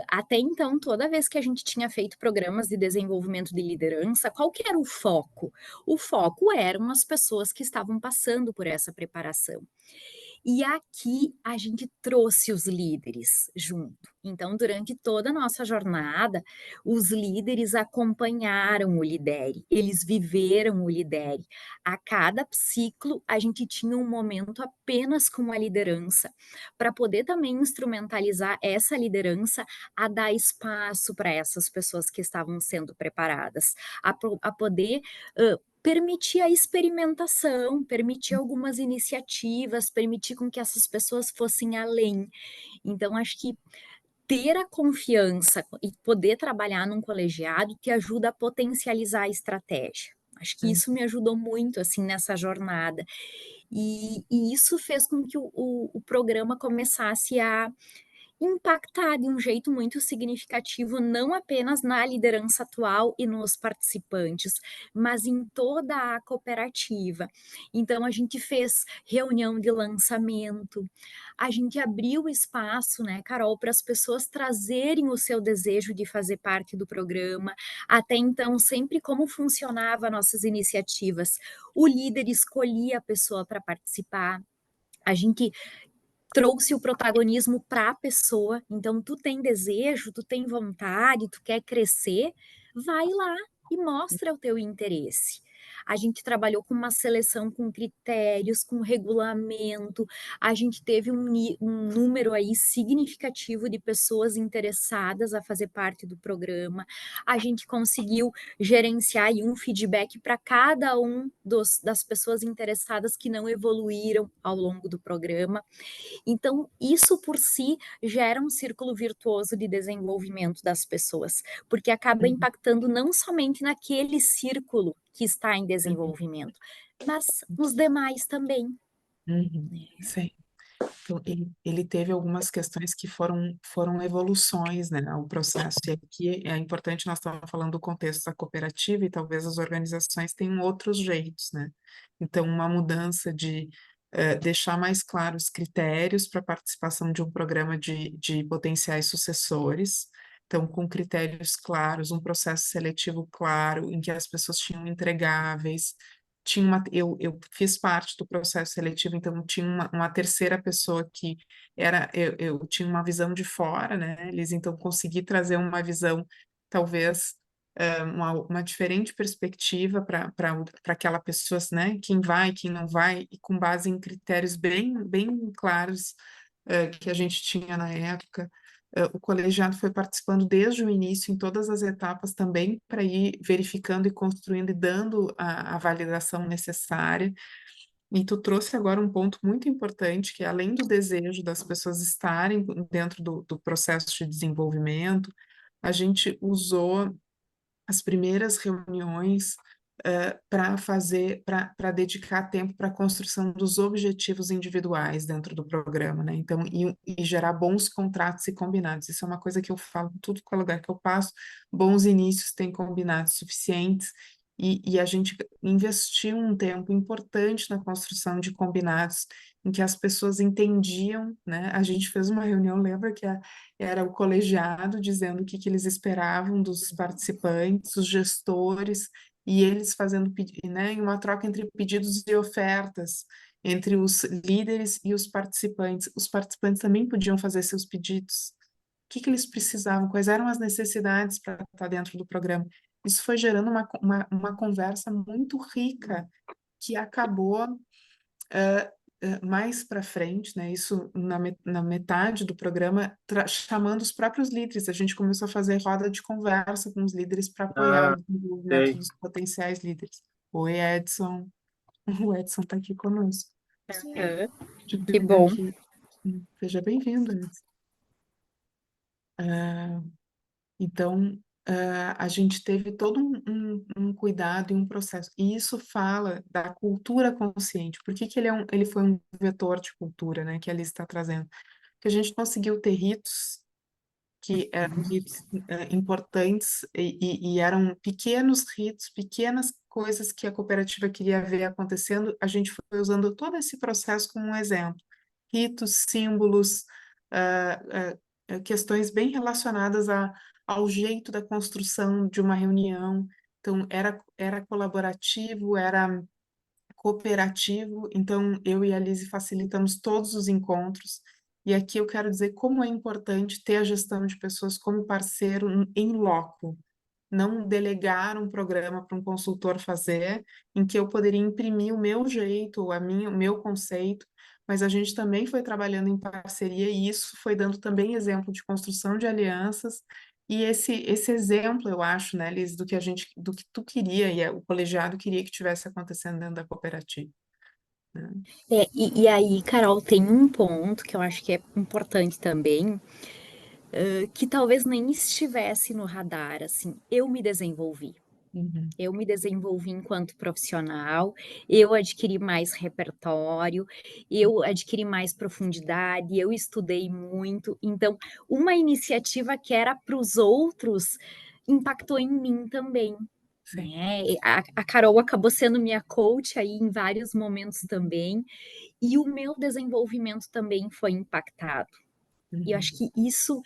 Até então, toda vez que a gente tinha feito programas de desenvolvimento de liderança, qual que era o foco? O foco eram as pessoas que estavam passando por essa preparação. E aqui a gente trouxe os líderes junto. Então, durante toda a nossa jornada, os líderes acompanharam o Lidere, eles viveram o Lidere. A cada ciclo, a gente tinha um momento apenas com a liderança, para poder também instrumentalizar essa liderança a dar espaço para essas pessoas que estavam sendo preparadas, a poder permitir a experimentação, permitir algumas iniciativas, permitir com que essas pessoas fossem além. Então, acho que ter a confiança e poder trabalhar num colegiado te ajuda a potencializar a estratégia. Acho que Hum, isso me ajudou muito, assim, nessa jornada. E isso fez com que o programa começasse a impactar de um jeito muito significativo, não apenas na liderança atual e nos participantes, mas em toda a cooperativa. Então, a gente fez reunião de lançamento, a gente abriu espaço, né, Carol, para as pessoas trazerem o seu desejo de fazer parte do programa. Até então, sempre como funcionava nossas iniciativas, o líder escolhia a pessoa para participar. A gente trouxe o protagonismo para a pessoa. Então, tu tem desejo, tu tem vontade, tu quer crescer, vai lá e mostra o teu interesse. A gente trabalhou com uma seleção com critérios, com regulamento, a gente teve um número aí significativo de pessoas interessadas a fazer parte do programa, a gente conseguiu gerenciar aí um feedback para cada um das pessoas interessadas que não evoluíram ao longo do programa. Então, isso por si gera um círculo virtuoso de desenvolvimento das pessoas, porque acaba uhum, impactando não somente naquele círculo que está em uhum, desenvolvimento, mas nos demais também. uhum. Sim. Então, ele teve algumas questões que foram evoluções, né, ao processo. E aqui é importante, nós estamos falando do contexto da cooperativa e talvez as organizações tenham outros jeitos, né? Então, uma mudança de deixar mais claros os critérios para a participação de um programa de potenciais sucessores. Então, com critérios claros, um processo seletivo claro, em que as pessoas tinham entregáveis, eu fiz parte do processo seletivo, então tinha uma terceira pessoa que eu tinha uma visão de fora, né? Eles então consegui trazer uma visão, talvez, uma diferente perspectiva para aquela pessoa, né? Quem vai, quem não vai, e com base em critérios bem claros, que a gente tinha na época. O colegiado foi participando desde o início, em todas as etapas também, para ir verificando e construindo e dando a validação necessária. E tu trouxe agora um ponto muito importante, que é além do desejo das pessoas estarem dentro do processo de desenvolvimento, a gente usou as primeiras reuniões para dedicar tempo para a construção dos objetivos individuais dentro do programa, né? Então, e gerar bons contratos e combinados. Isso é uma coisa que eu falo em tudo qual é lugar que eu passo, bons inícios têm combinados suficientes, e a gente investiu um tempo importante na construção de combinados em que as pessoas entendiam, né? A gente fez uma reunião, lembra que era o colegiado dizendo que eles esperavam dos participantes, os gestores, e eles fazendo, né, uma troca entre pedidos e ofertas, entre os líderes e os participantes. Os participantes também podiam fazer seus pedidos. O que eles precisavam? Quais eram as necessidades para estar dentro do programa? Isso foi gerando uma conversa muito rica, que acabou mais para frente, né, isso na metade do programa, chamando os próprios líderes. A gente começou a fazer roda de conversa com os líderes para apoiar Ah, o desenvolvimento sei. dos potenciais líderes. Oi, Edson. O Edson está aqui conosco. Aham, Deixa eu que pegar bom. aqui. Seja bem-vindo, Edson. Ah, então, a gente teve todo um cuidado e um processo. E isso fala da cultura consciente. Por que que ele foi um vetor de cultura, né, que a Alice está trazendo? Que a gente conseguiu ter ritos que eram ritos importantes e eram pequenos ritos, pequenas coisas que a cooperativa queria ver acontecendo. A gente foi usando todo esse processo como um exemplo. Ritos, símbolos, ah, questões bem relacionadas ao jeito da construção de uma reunião. Então, era colaborativo, era cooperativo, então eu e a Lise facilitamos todos os encontros, e aqui eu quero dizer como é importante ter a gestão de pessoas como parceiro em loco, não delegar um programa para um consultor fazer, em que eu poderia imprimir o meu jeito, o meu conceito, mas a gente também foi trabalhando em parceria e isso foi dando também exemplo de construção de alianças e esse exemplo, eu acho, né, Liz, do que tu queria e o colegiado queria que tivesse acontecendo dentro da cooperativa, né? E aí, Carol, tem um ponto que eu acho que é importante também, que talvez nem estivesse no radar, assim, eu me desenvolvi. Uhum, Eu me desenvolvi enquanto profissional, eu adquiri mais repertório, eu adquiri mais profundidade, eu estudei muito. Então, uma iniciativa que era para os outros impactou em mim também, sim. né? A Carol acabou sendo minha coach aí em vários momentos também, e o meu desenvolvimento também foi impactado. E eu acho Uhum, que isso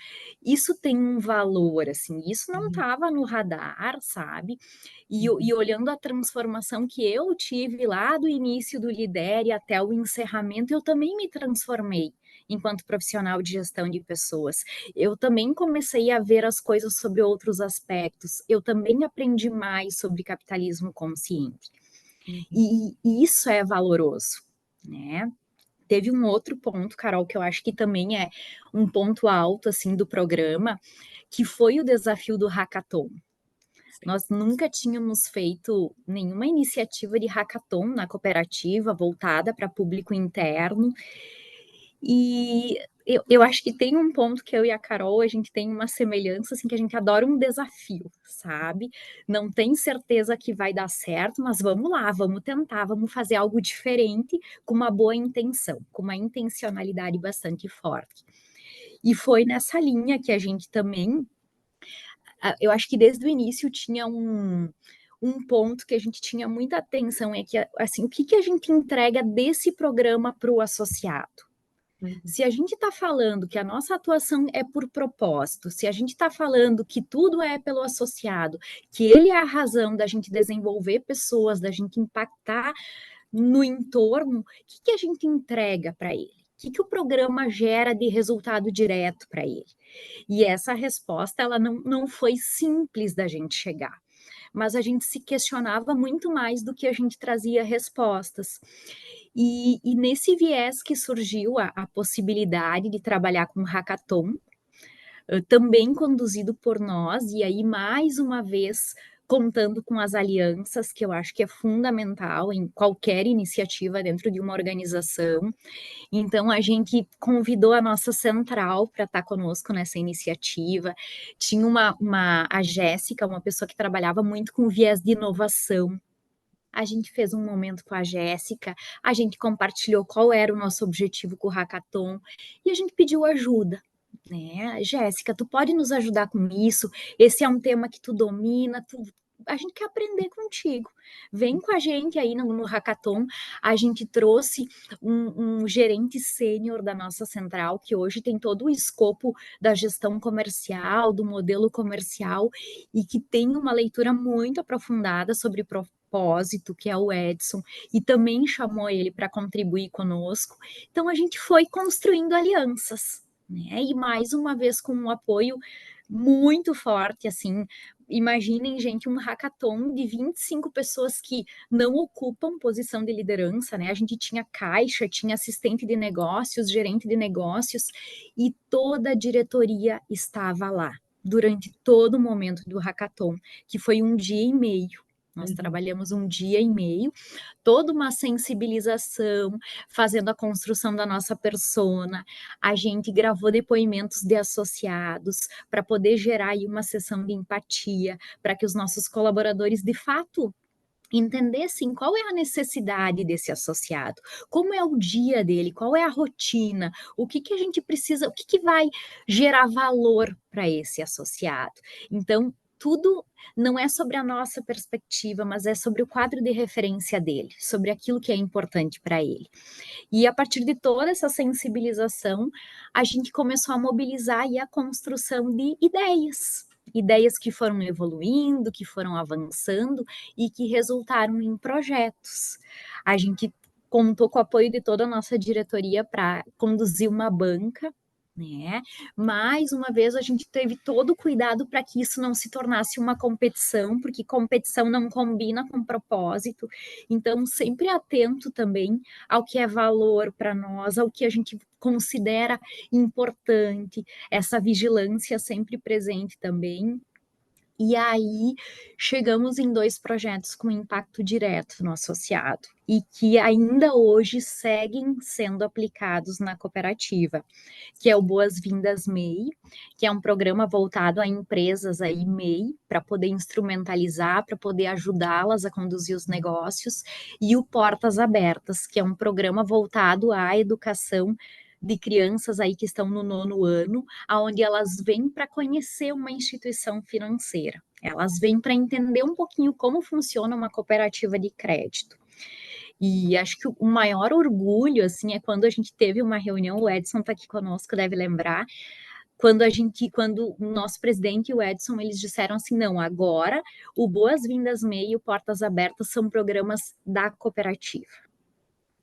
tem um valor, assim, isso não uhum, estava no radar, sabe? E uhum, olhando a transformação que eu tive lá do início do Lidere até o encerramento, eu também me transformei enquanto profissional de gestão de pessoas. Eu também comecei a ver as coisas sobre outros aspectos. Eu também aprendi mais sobre capitalismo consciente. uhum, E isso é valoroso, né? Teve um outro ponto, Carol, que eu acho que também é um ponto alto assim do programa, que foi o desafio do hackathon. sim. Nós nunca tínhamos feito nenhuma iniciativa de hackathon na cooperativa voltada para público interno. E eu acho que tem um ponto que eu e a Carol, a gente tem uma semelhança, assim, que a gente adora um desafio, sabe? Não tem certeza que vai dar certo, mas vamos lá, vamos tentar, vamos fazer algo diferente com uma boa intenção, com uma intencionalidade bastante forte. E foi nessa linha que a gente também, eu acho que desde o início tinha um ponto que a gente tinha muita atenção, é que, assim, o que, que a gente entrega desse programa para o associado? Uhum, Se a gente está falando que a nossa atuação é por propósito, se a gente está falando que tudo é pelo associado, que ele é a razão da gente desenvolver pessoas, da gente impactar no entorno, o que, que a gente entrega para ele? O que, que o programa gera de resultado direto para ele? E essa resposta ela não foi simples da gente chegar, mas a gente se questionava muito mais do que a gente trazia respostas. E nesse viés que surgiu a possibilidade de trabalhar com hackathon, também conduzido por nós, e aí mais uma vez contando com as alianças, que eu acho que é fundamental em qualquer iniciativa dentro de uma organização. Então, a gente convidou a nossa central para estar conosco nessa iniciativa. Tinha a Jéssica, uma pessoa que trabalhava muito com viés de inovação. A gente fez um momento com a Jéssica, a gente compartilhou qual era o nosso objetivo com o Hackathon e a gente pediu ajuda, né? Jéssica, tu pode nos ajudar com isso? Esse é um tema que tu domina, a gente quer aprender contigo. Vem com a gente aí no Hackathon. A gente trouxe um gerente sênior da nossa central, que hoje tem todo o escopo da gestão comercial, do modelo comercial, e que tem uma leitura muito aprofundada sobre propósito, que é o Edson, e também chamou ele para contribuir conosco. Então, a gente foi construindo alianças, né? E mais uma vez com um apoio muito forte, assim, imaginem, gente, um hackathon de 25 pessoas que não ocupam posição de liderança, né? A gente tinha caixa, tinha assistente de negócios, gerente de negócios, e toda a diretoria estava lá durante todo o momento do hackathon, que foi um dia e meio. Nós uhum, trabalhamos um dia e meio, toda uma sensibilização, fazendo a construção da nossa persona. A gente gravou depoimentos de associados para poder gerar aí uma sessão de empatia, para que os nossos colaboradores de fato entendessem qual é a necessidade desse associado, como é o dia dele, qual é a rotina, o que que a gente precisa, o que que vai gerar valor para esse associado. Então, tudo não é sobre a nossa perspectiva, mas é sobre o quadro de referência dele, sobre aquilo que é importante para ele. E a partir de toda essa sensibilização, a gente começou a mobilizar aí a construção de ideias, ideias que foram evoluindo, que foram avançando e que resultaram em projetos. A gente contou com o apoio de toda a nossa diretoria para conduzir uma banca, né? Mais uma vez, a gente teve todo o cuidado para que isso não se tornasse uma competição, porque competição não combina com propósito. Então, sempre atento também ao que é valor para nós, ao que a gente considera importante, essa vigilância sempre presente também. E aí chegamos em 2 projetos com impacto direto no associado e que ainda hoje seguem sendo aplicados na cooperativa, que é o Boas-Vindas MEI, que é um programa voltado a empresas aí MEI, para poder instrumentalizar, para poder ajudá-las a conduzir os negócios, e o Portas Abertas, que é um programa voltado à educação de crianças aí que estão no 9º ano, aonde elas vêm para conhecer uma instituição financeira. Elas vêm para entender um pouquinho como funciona uma cooperativa de crédito. E acho que o maior orgulho, assim, é quando a gente teve uma reunião, o Edson está aqui conosco, deve lembrar, quando o nosso presidente e o Edson, eles disseram assim, não, agora o Boas-Vindas MEI e o Portas Abertas são programas da cooperativa.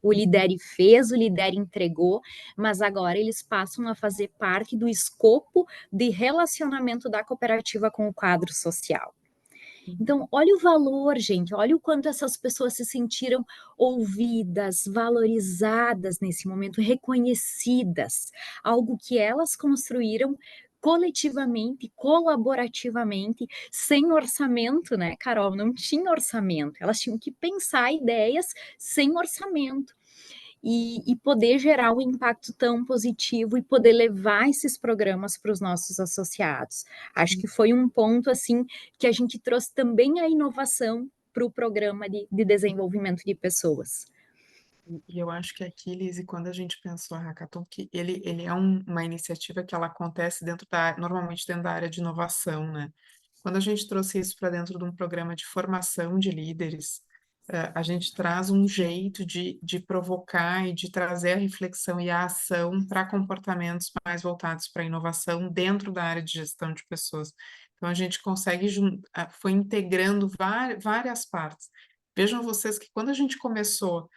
O Lidere fez, o Lidere entregou, mas agora eles passam a fazer parte do escopo de relacionamento da cooperativa com o quadro social. Então, olha o valor, gente, olha o quanto essas pessoas se sentiram ouvidas, valorizadas nesse momento, reconhecidas, algo que elas construíram coletivamente, colaborativamente, sem orçamento, né, Carol? Não tinha orçamento, elas tinham que pensar ideias sem orçamento. E poder gerar um impacto tão positivo e poder levar esses programas para os nossos associados. Acho que foi um ponto, assim, que a gente trouxe também a inovação para o programa de desenvolvimento de pessoas. E eu acho que aqui, Lizzy, quando a gente pensou a Hackathon, que ele é uma iniciativa que ela acontece normalmente dentro da área de inovação, né? Quando a gente trouxe isso para dentro de um programa de formação de líderes, a gente traz um jeito de provocar e de trazer a reflexão e a ação para comportamentos mais voltados para a inovação dentro da área de gestão de pessoas. Então, a gente consegue, foi integrando várias partes. Vejam vocês que quando a gente começou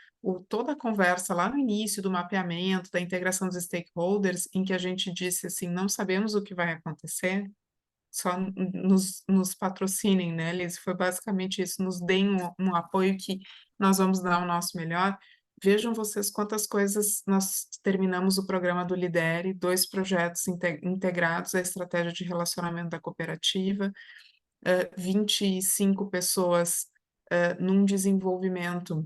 toda a conversa lá no início do mapeamento, da integração dos stakeholders, em que a gente disse assim, não sabemos o que vai acontecer, só nos patrocinem, né, Liz? Foi basicamente isso, nos deem um apoio que nós vamos dar o nosso melhor. Vejam vocês quantas coisas nós terminamos o programa do Lidere, 2 projetos integrados à estratégia de relacionamento da cooperativa, 25 pessoas num desenvolvimento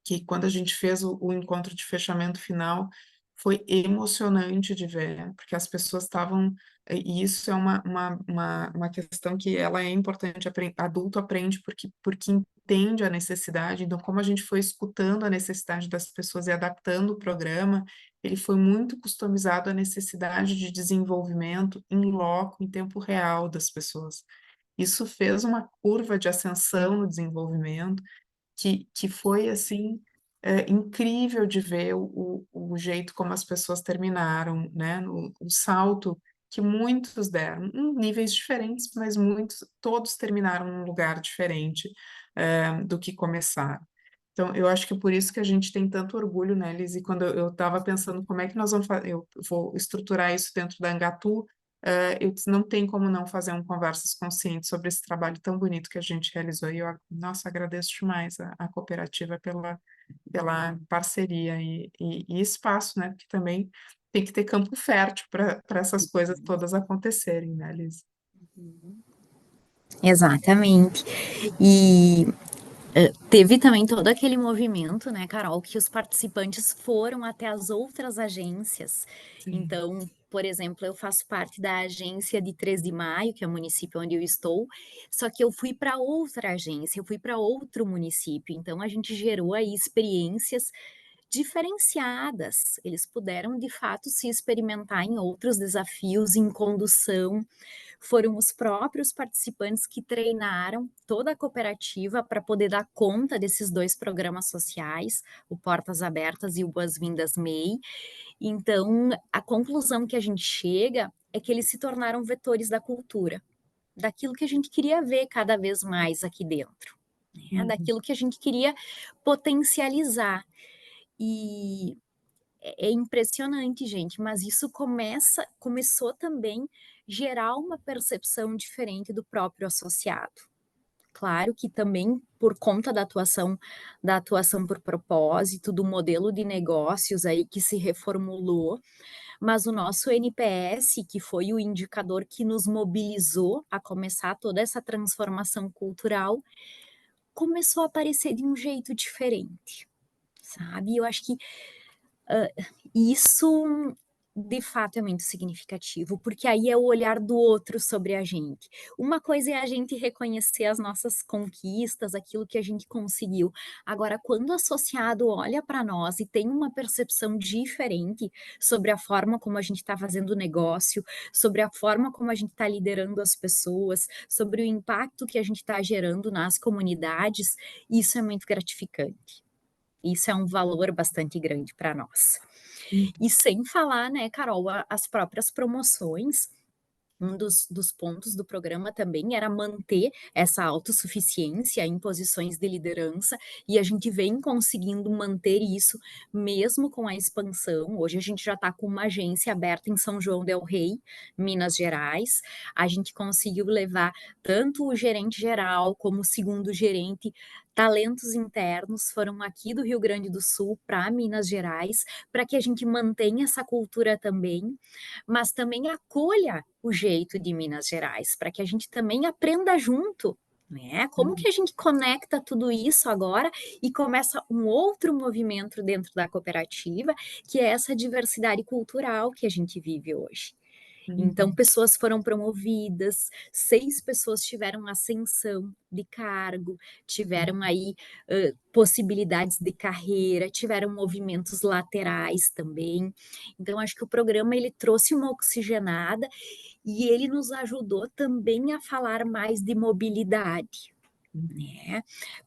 que quando a gente fez o encontro de fechamento final, foi emocionante de ver, porque as pessoas estavam, e isso é uma questão que ela é importante, adulto aprende porque entende a necessidade, então como a gente foi escutando a necessidade das pessoas e adaptando o programa, ele foi muito customizado à necessidade de desenvolvimento em loco, em tempo real das pessoas. Isso fez uma curva de ascensão no desenvolvimento, que foi assim incrível de ver o jeito como as pessoas terminaram, né? O salto que muitos deram, em níveis diferentes, mas todos terminaram num lugar diferente do que começaram. Então, eu acho que é por isso que a gente tem tanto orgulho, né, Liz? E quando eu estava pensando como é que nós vamos fazer, eu vou estruturar isso dentro da Angatu, eu disse, não tem como não fazer um Conversas Conscientes sobre esse trabalho tão bonito que a gente realizou. E eu, nossa, agradeço demais a cooperativa pela parceria e espaço, né? Porque também tem que ter campo fértil para essas coisas todas acontecerem, né, Liz? Exatamente. E teve também todo aquele movimento, né, Carol, que os participantes foram até as outras agências. Sim. Então, por exemplo, eu faço parte da agência de 3 de Maio, que é o município onde eu estou, só que eu fui para outra agência, eu fui para outro município. Então, a gente gerou aí experiências diferenciadas. Eles puderam, de fato, se experimentar em outros desafios, em condução. Foram os próprios participantes que treinaram toda a cooperativa para poder dar conta desses 2 programas sociais, o Portas Abertas e o Boas-Vindas MEI. Então, a conclusão que a gente chega é que eles se tornaram vetores da cultura. daquilo que a gente queria ver cada vez mais aqui dentro, né? Uhum. Daquilo que a gente queria potencializar. E é impressionante, gente, mas isso começou também gerar uma percepção diferente do próprio associado. Claro que também por conta da atuação por propósito, do modelo de negócios aí que se reformulou, mas o nosso NPS, que foi o indicador que nos mobilizou a começar toda essa transformação cultural, começou a aparecer de um jeito diferente, sabe? Eu acho que isso, de fato, é muito significativo, porque aí é o olhar do outro sobre a gente. Uma coisa é a gente reconhecer as nossas conquistas, aquilo que a gente conseguiu. Agora, quando o associado olha para nós e tem uma percepção diferente sobre a forma como a gente está fazendo o negócio, sobre a forma como a gente está liderando as pessoas, sobre o impacto que a gente está gerando nas comunidades, isso é muito gratificante. Isso é um valor bastante grande para nós. Uhum. E sem falar, né, Carol, as próprias promoções, um dos pontos do programa também era manter essa autossuficiência em posições de liderança, e a gente vem conseguindo manter isso mesmo com a expansão. Hoje a gente já está com uma agência aberta em São João del Rei, Minas Gerais. A gente conseguiu levar tanto o gerente geral como o segundo gerente. Talentos internos foram aqui do Rio Grande do Sul para Minas Gerais, para que a gente mantenha essa cultura também, mas também acolha o jeito de Minas Gerais, para que a gente também aprenda junto, né? Como Uhum. que a gente conecta tudo isso agora e começa um outro movimento dentro da cooperativa, que é essa diversidade cultural que a gente vive hoje. Então, Uhum. pessoas foram promovidas, 6 pessoas tiveram ascensão de cargo, tiveram aí possibilidades de carreira, tiveram movimentos laterais também. Então, acho que o programa ele trouxe uma oxigenada e ele nos ajudou também a falar mais de mobilidade, Uhum. né?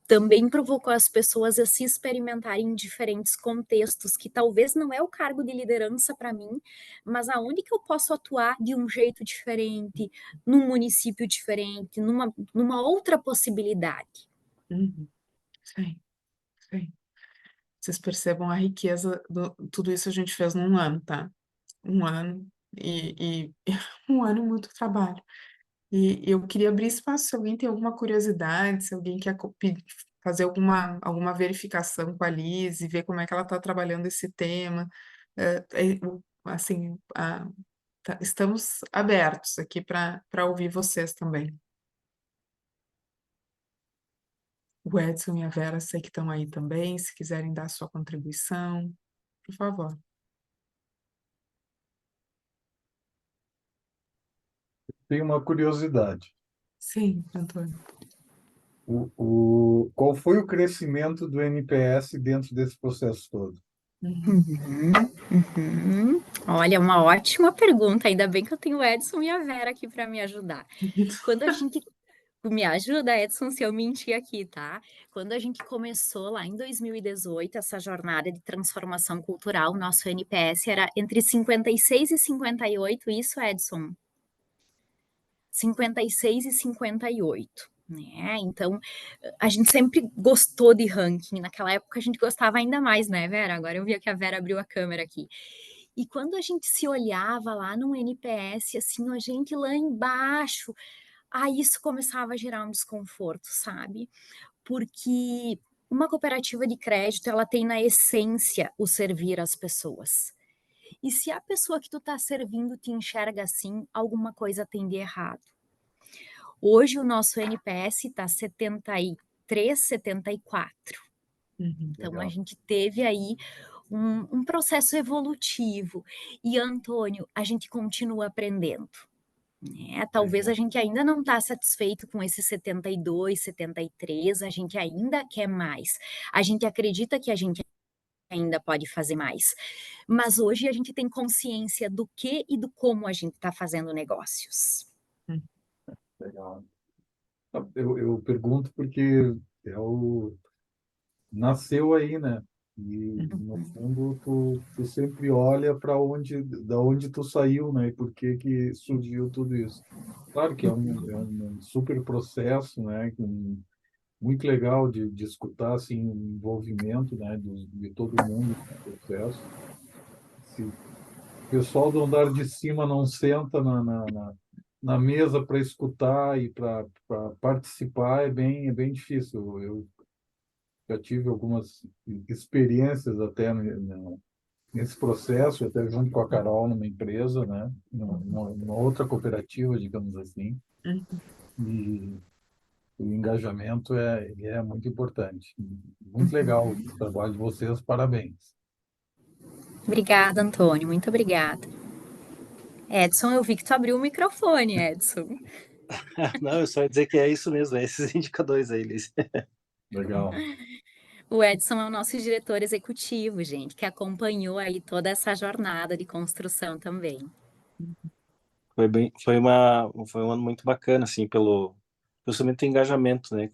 Também provocou as pessoas a se experimentarem em diferentes contextos, que talvez não é o cargo de liderança para mim, mas aonde que eu posso atuar de um jeito diferente, num município diferente, numa outra possibilidade. Uhum. Sim, sim. Vocês percebam a riqueza do tudo isso a gente fez num ano, tá? Um ano e um ano muito trabalho. E eu queria abrir espaço, se alguém tem alguma curiosidade, se alguém quer fazer alguma verificação com a Liz e ver como é que ela está trabalhando esse tema. Assim, estamos abertos aqui para ouvir vocês também. O Edson e a Vera sei que estão aí também, se quiserem dar sua contribuição, por favor. Tenho uma curiosidade. Sim, Antônio. Qual foi o crescimento do NPS dentro desse processo todo? Uhum. Uhum, uhum. Olha, uma ótima pergunta. Ainda bem que eu tenho o Edson e a Vera aqui para me ajudar. Quando a gente Me ajuda, Edson, se eu mentir aqui, tá? Quando a gente começou lá em 2018, essa jornada de transformação cultural, nosso NPS era entre 56 e 58, isso, Edson? 56 e 58, né? Então, a gente sempre gostou de ranking. Naquela época a gente gostava ainda mais, né, Vera? Agora eu vi que a Vera abriu a câmera aqui. E quando a gente se olhava lá no NPS, assim, a gente lá embaixo, aí isso começava a gerar um desconforto, sabe? Porque uma cooperativa de crédito, ela tem na essência o servir as pessoas. E se a pessoa que tu tá servindo te enxerga assim, alguma coisa tem de errado. Hoje o nosso NPS está 73, 74. Uhum. Então a Legal. gente teve aí um processo evolutivo. E Antônio, a gente continua aprendendo, né? Talvez a Legal. gente ainda não está satisfeito com esse 72, 73, a gente ainda quer mais. A gente acredita que a gente ainda pode fazer mais. Mas hoje a gente tem consciência do que e do como a gente está fazendo negócios. Uhum. Legal. Eu pergunto porque nasceu aí, né? E, no Uhum. fundo, tu sempre olha para da onde tu saiu, né? E por que que surgiu tudo isso. Claro que é um super processo, né? Muito legal de escutar, assim, o envolvimento, né? De todo mundo no processo. Se o pessoal do andar de cima não senta na mesa para escutar e para participar, é bem difícil. Eu já tive algumas experiências até nesse processo, até junto com a Carol numa empresa, né? Numa outra cooperativa, digamos assim, Uhum. e o engajamento é muito importante. Muito Uhum. legal o trabalho de vocês, parabéns. Obrigada, Antônio, muito obrigada. Edson, eu vi que tu abriu o microfone, Edson. Não, eu só ia dizer que é isso mesmo, é esses indicadores aí, Liz. Legal. O Edson é o nosso diretor executivo, gente, que acompanhou aí toda essa jornada de construção também. Foi um ano muito bacana, assim, pelo justamente o engajamento, né,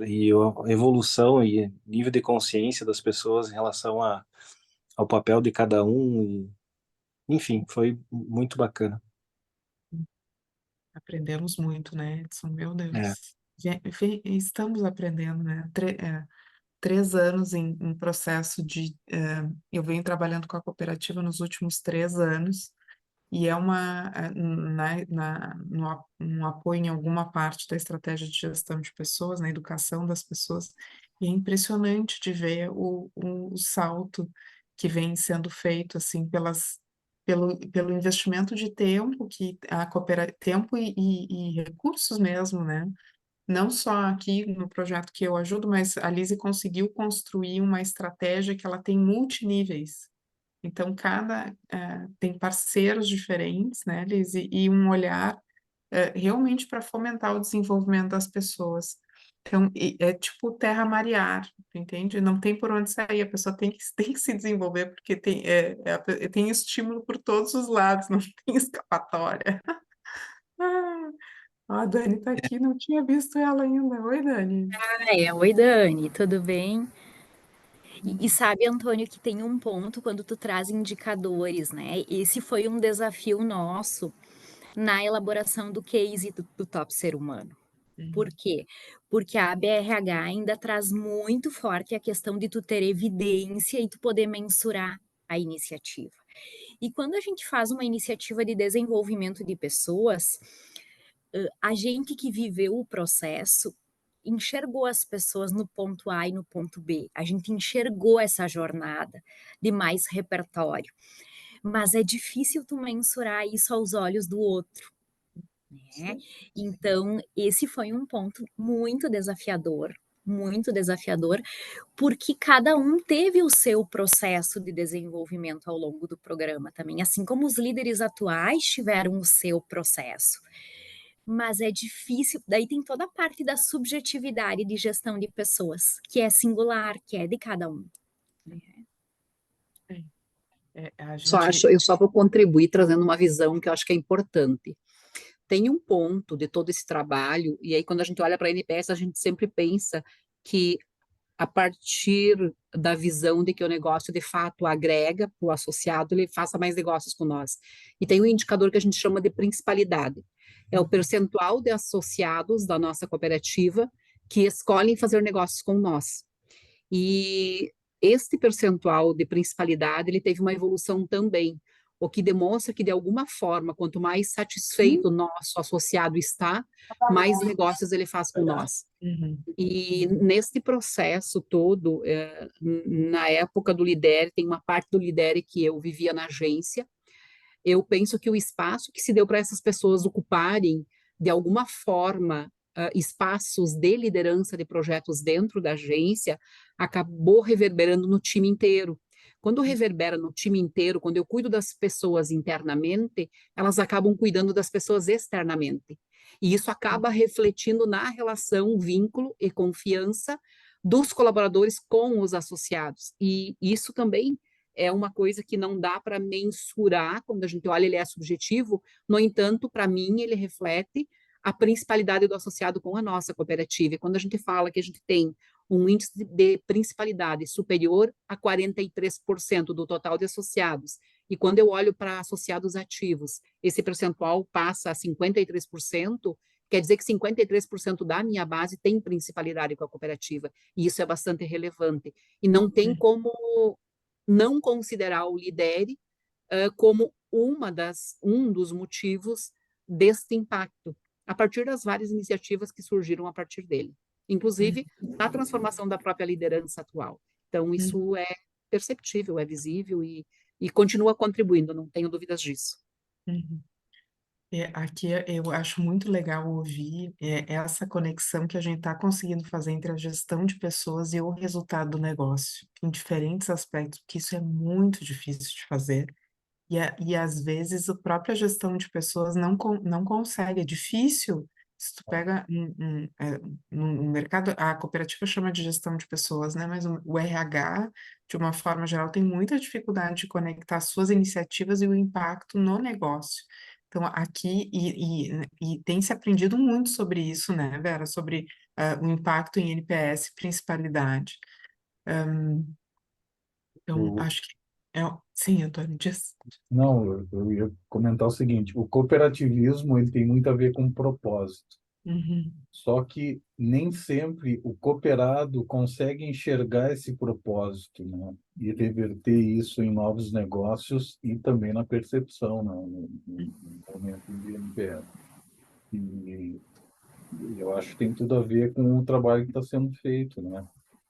e a evolução e nível de consciência das pessoas em relação ao papel de cada um, enfim, foi muito bacana. Aprendemos muito, né, Edson? Meu É, Deus. Estamos aprendendo, né? 3 anos em processo eu venho trabalhando com a cooperativa nos últimos 3 anos, e é no apoio em alguma parte da estratégia de gestão de pessoas, na educação das pessoas, e é impressionante de ver o salto que vem sendo feito, assim, pelo investimento de tempo que tempo e recursos mesmo, né? Não só aqui no projeto que eu ajudo, mas a Lise conseguiu construir uma estratégia que ela tem multiníveis. Então, tem parceiros diferentes, né, Lise, e um olhar realmente para fomentar o desenvolvimento das pessoas. Então, é tipo terra marear, entende? Não tem por onde sair, a pessoa tem que se desenvolver, porque tem estímulo por todos os lados, não tem escapatória. Ah, a Dani tá aqui, não tinha visto ela ainda. Oi, Dani. Oi, Dani, tudo bem? E sabe, Antônio, que tem um ponto quando tu traz indicadores, né? Esse foi um desafio nosso na elaboração do case do Top Ser Humano. Por Uhum. quê? Porque a ABRH ainda traz muito forte a questão de tu ter evidência e tu poder mensurar a iniciativa. E quando a gente faz uma iniciativa de desenvolvimento de pessoas, a gente que viveu o processo enxergou as pessoas no ponto A e no ponto B. A gente enxergou essa jornada de mais repertório. Mas é difícil tu mensurar isso aos olhos do outro, né? Sim. Então, esse foi um ponto muito desafiador, porque cada um teve o seu processo de desenvolvimento ao longo do programa também, assim como os líderes atuais tiveram o seu processo. Mas é difícil, daí tem toda a parte da subjetividade de gestão de pessoas, que é singular, que é de cada um. É, a gente. Eu só vou contribuir trazendo uma visão que eu acho que é importante. Tem um ponto de todo esse trabalho, e aí quando a gente olha para a NPS, a gente sempre pensa que a partir da visão de que o negócio de fato agrega para o associado, ele faça mais negócios com nós. E tem um indicador que a gente chama de principalidade. É o percentual de associados da nossa cooperativa que escolhem fazer negócios com nós. E este percentual de principalidade, ele teve uma evolução também, o que demonstra que, de alguma forma, quanto mais satisfeito o nosso associado está, mais negócios ele faz com nós. Uhum. E neste processo todo, na época do Lidere, tem uma parte do Lidere que eu vivia na agência, eu penso que o espaço que se deu para essas pessoas ocuparem, de alguma forma, espaços de liderança de projetos dentro da agência, acabou reverberando no time inteiro. Quando reverbera no time inteiro, quando eu cuido das pessoas internamente, elas acabam cuidando das pessoas externamente. E isso acaba refletindo na relação, vínculo e confiança dos colaboradores com os associados. E isso também é uma coisa que não dá para mensurar, quando a gente olha, ele é subjetivo, no entanto, para mim, ele reflete a principalidade do associado com a nossa cooperativa. E quando a gente fala que a gente tem um índice de principalidade superior a 43% do total de associados. E quando eu olho para associados ativos, esse percentual passa a 53%, quer dizer que 53% da minha base tem principalidade com a cooperativa, e isso é bastante relevante. E não tem como não considerar o Lidere como um dos motivos deste impacto, a partir das várias iniciativas que surgiram a partir dele, inclusive na transformação da própria liderança atual. Então, isso é perceptível, é visível e continua contribuindo, não tenho dúvidas disso. Uhum. Aqui eu acho muito legal ouvir essa conexão que a gente está conseguindo fazer entre a gestão de pessoas e o resultado do negócio, em diferentes aspectos, porque isso é muito difícil de fazer. E às vezes a própria gestão de pessoas não consegue, é difícil. Se tu pega no mercado, a cooperativa chama de gestão de pessoas, né? Mas o RH, de uma forma geral, tem muita dificuldade de conectar suas iniciativas e o impacto no negócio. Então, aqui, e tem se aprendido muito sobre isso, né, Vera? Sobre o impacto em NPS, principalidade. Então, O- acho que sim, Antônio, diz. Não, eu ia comentar o seguinte, o cooperativismo ele tem muito a ver com propósito. Uhum, Só que nem sempre o cooperado consegue enxergar esse propósito, né? E reverter isso em novos negócios e também na percepção, né? No momento de NPS. E eu acho que tem tudo a ver com o trabalho que está sendo feito, né?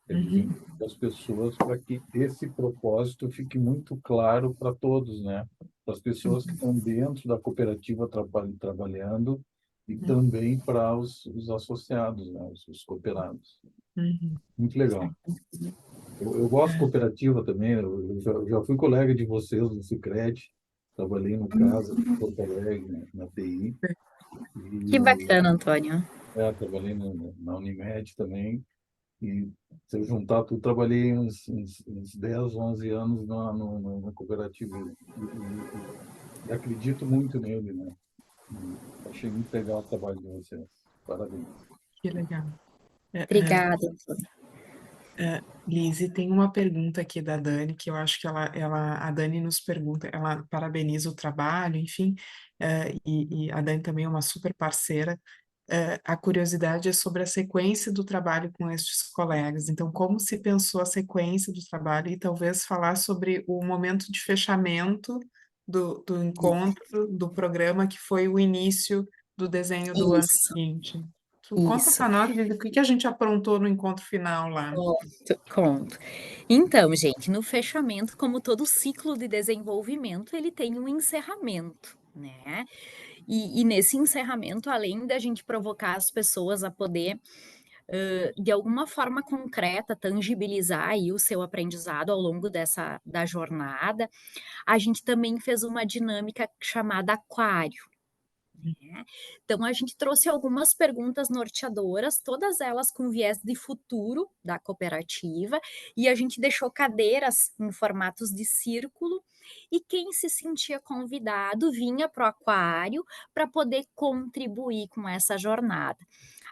É uhum, desenvolver as pessoas para que esse propósito fique muito claro para todos, né? Para as pessoas que estão dentro da cooperativa trabalhando e também para os associados, né? Os cooperados. uhum. Muito legal. Eu gosto de cooperativa também. Eu já fui colega de vocês do Sicredi, trabalhei no Casa, em Porto Alegre, na TI, Que e bacana, Antônio. trabalhei na Unimed também. E se eu juntar tudo, trabalhei uns 10, 11 anos na cooperativa. E acredito muito nele, né? E achei muito legal o trabalho de vocês. Parabéns. Que legal. É, Obrigada, Antônio. Lizzie, tem uma pergunta aqui da Dani, que eu acho que a Dani nos pergunta, ela parabeniza o trabalho, enfim, e a Dani também é uma super parceira. A curiosidade é sobre a sequência do trabalho com estes colegas. Então, como se pensou a sequência do trabalho e talvez falar sobre o momento de fechamento do encontro, do programa, que foi o início do desenho do ano Isso, seguinte. Tu conta isso. para nós, Lívia, o que que a gente aprontou no encontro final lá. Conto. Então, gente, no fechamento, como todo ciclo de desenvolvimento, ele tem um encerramento, né? E nesse encerramento, além da gente provocar as pessoas a poder, de alguma forma concreta, tangibilizar aí o seu aprendizado ao longo da jornada, a gente também fez uma dinâmica chamada aquário. Né? Então, a gente trouxe algumas perguntas norteadoras, todas elas com viés de futuro da cooperativa, e a gente deixou cadeiras em formatos de círculo, e quem se sentia convidado vinha para o aquário para poder contribuir com essa jornada.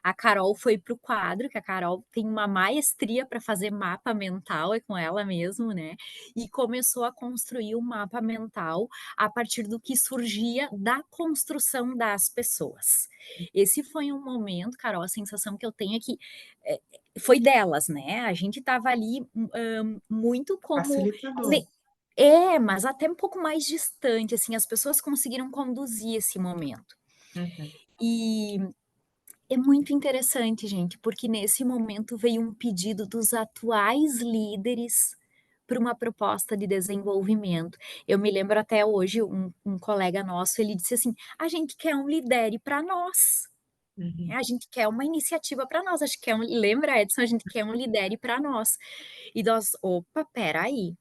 A Carol foi para o quadro, que a Carol tem uma maestria para fazer mapa mental, é com ela mesmo, né? E começou a construir o mapa mental a partir do que surgia da construção das pessoas. Esse foi um momento, Carol, a sensação que eu tenho é que foi delas, né? A gente estava ali muito como. Facilitador. Mas até um pouco mais distante, assim, as pessoas conseguiram conduzir esse momento. Uhum, E é muito interessante, gente, porque nesse momento veio um pedido dos atuais líderes para uma proposta de desenvolvimento. Eu me lembro até hoje, um colega nosso, ele disse assim: a gente quer um lidere para nós. uhum, A gente quer uma iniciativa para nós. Acho que lembra, Edson? A gente quer um lidere para nós. E nós, opa, peraí.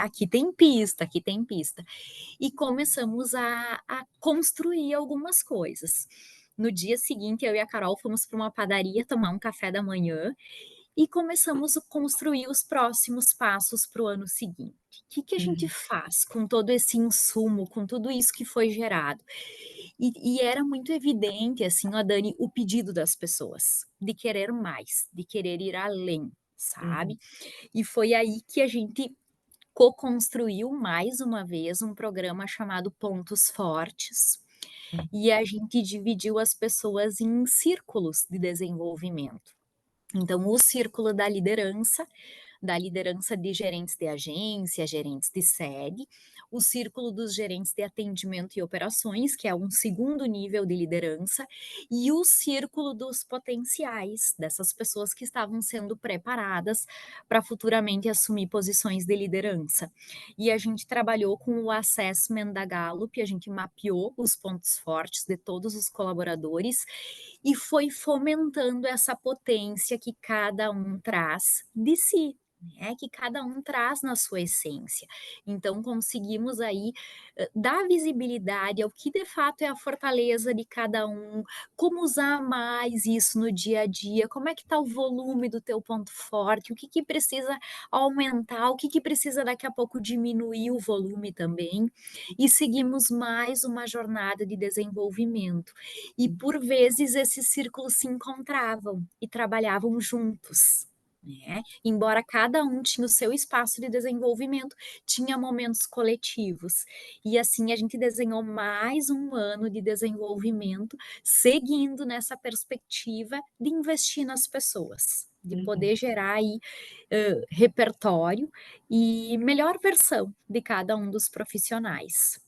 Aqui tem pista, aqui tem pista. E começamos a construir algumas coisas. No dia seguinte, eu e a Carol fomos para uma padaria tomar um café da manhã e começamos a construir os próximos passos para o ano seguinte. O que a gente faz com todo esse insumo, com tudo isso que foi gerado? E era muito evidente, assim, ó, Dani, o pedido das pessoas de querer mais, de querer ir além, sabe? E foi aí que a gente co-construiu mais uma vez um programa chamado Pontos Fortes, e a gente dividiu as pessoas em círculos de desenvolvimento. Então, o círculo da liderança de gerentes de agência, gerentes de sede, o círculo dos gerentes de atendimento e operações, que é um segundo nível de liderança, e o círculo dos potenciais, dessas pessoas que estavam sendo preparadas para futuramente assumir posições de liderança. E a gente trabalhou com o assessment da Gallup, a gente mapeou os pontos fortes de todos os colaboradores e foi fomentando essa potência que cada um traz de si, né, que cada um traz na sua essência. Então conseguimos aí dar visibilidade ao que de fato é a fortaleza de cada um, como usar mais isso no dia a dia, como é que está o volume do teu ponto forte, o que que precisa aumentar, o que que precisa daqui a pouco diminuir o volume também, e seguimos mais uma jornada de desenvolvimento. E por vezes esses círculos se encontravam e trabalhavam juntos, né? Embora cada um tinha o seu espaço de desenvolvimento, tinha momentos coletivos. E assim a gente desenhou mais um ano de desenvolvimento, seguindo nessa perspectiva de investir nas pessoas, de poder gerar aí repertório e melhor versão de cada um dos profissionais.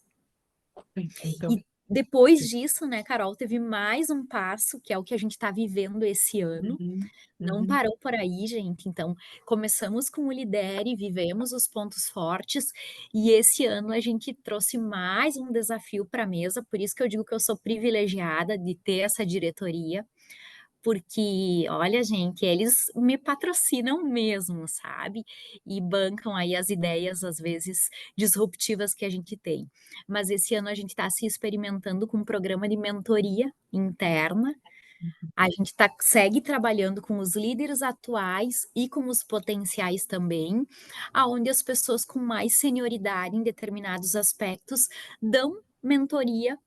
Então, E depois disso, né, Carol, teve mais um passo, que é o que a gente está vivendo esse ano. Não parou por aí, gente. Então, começamos com o Lidere, vivemos os pontos fortes, e esse ano a gente trouxe mais um desafio para a mesa, por isso que eu digo que eu sou privilegiada de ter essa diretoria, porque, olha, gente, eles me patrocinam mesmo, sabe? E bancam aí as ideias, às vezes, disruptivas que a gente tem. Mas esse ano a gente está se experimentando com um programa de mentoria interna. A gente segue trabalhando com os líderes atuais e com os potenciais também, aonde as pessoas com mais senioridade em determinados aspectos dão mentoria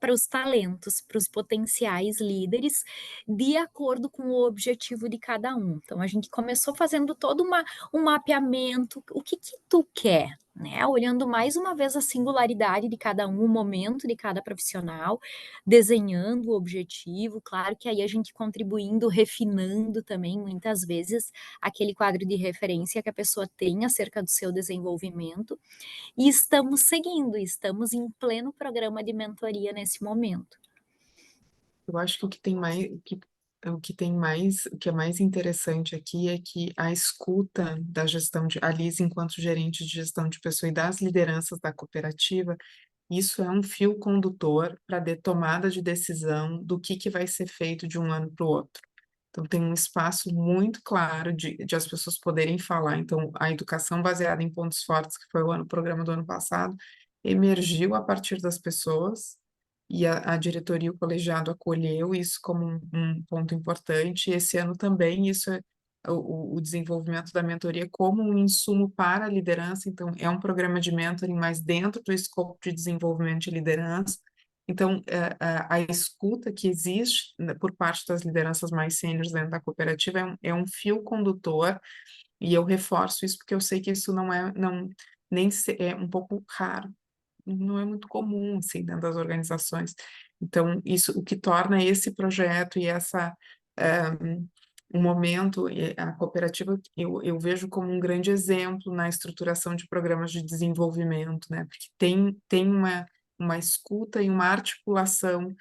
para os talentos, para os potenciais líderes, de acordo com o objetivo de cada um. Então, a gente começou fazendo todo um mapeamento, o que tu quer, né? Olhando mais uma vez a singularidade de cada um, o momento de cada profissional, desenhando o objetivo, claro que aí a gente contribuindo, refinando também, muitas vezes, aquele quadro de referência que a pessoa tem acerca do seu desenvolvimento, e estamos seguindo, estamos em pleno programa de mentoria nesse momento. eu acho que o que é mais interessante aqui é que a escuta da gestão a Liz, enquanto gerente de gestão de pessoa e das lideranças da cooperativa, isso é um fio condutor para a tomada de decisão do que vai ser feito de um ano para o outro. Então, tem um espaço muito claro de as pessoas poderem falar. Então, a educação baseada em pontos fortes, que foi o programa do ano passado, emergiu a partir das pessoas, e a diretoria e o colegiado acolheu isso como um ponto importante. E esse ano também, isso é o desenvolvimento da mentoria como um insumo para a liderança. Então, é um programa de mentoring, mas dentro do escopo de desenvolvimento de liderança. Então, a escuta que existe, né, por parte das lideranças mais sêniores dentro da cooperativa é um fio condutor, e eu reforço isso porque eu sei que isso é um pouco raro, não é muito comum, assim, dentro das organizações. Então, isso, o que torna esse projeto e um momento, a cooperativa, eu vejo como um grande exemplo na estruturação de programas de desenvolvimento, né? Porque tem uma escuta e uma articulação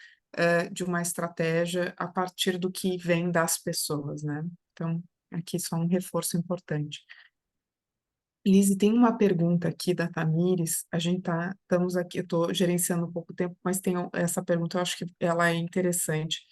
de uma estratégia a partir do que vem das pessoas, né? Então, aqui só um reforço importante. Lise, tem uma pergunta aqui da Tamires, estamos aqui, eu estou gerenciando um pouco tempo, mas tem essa pergunta, eu acho que ela é interessante.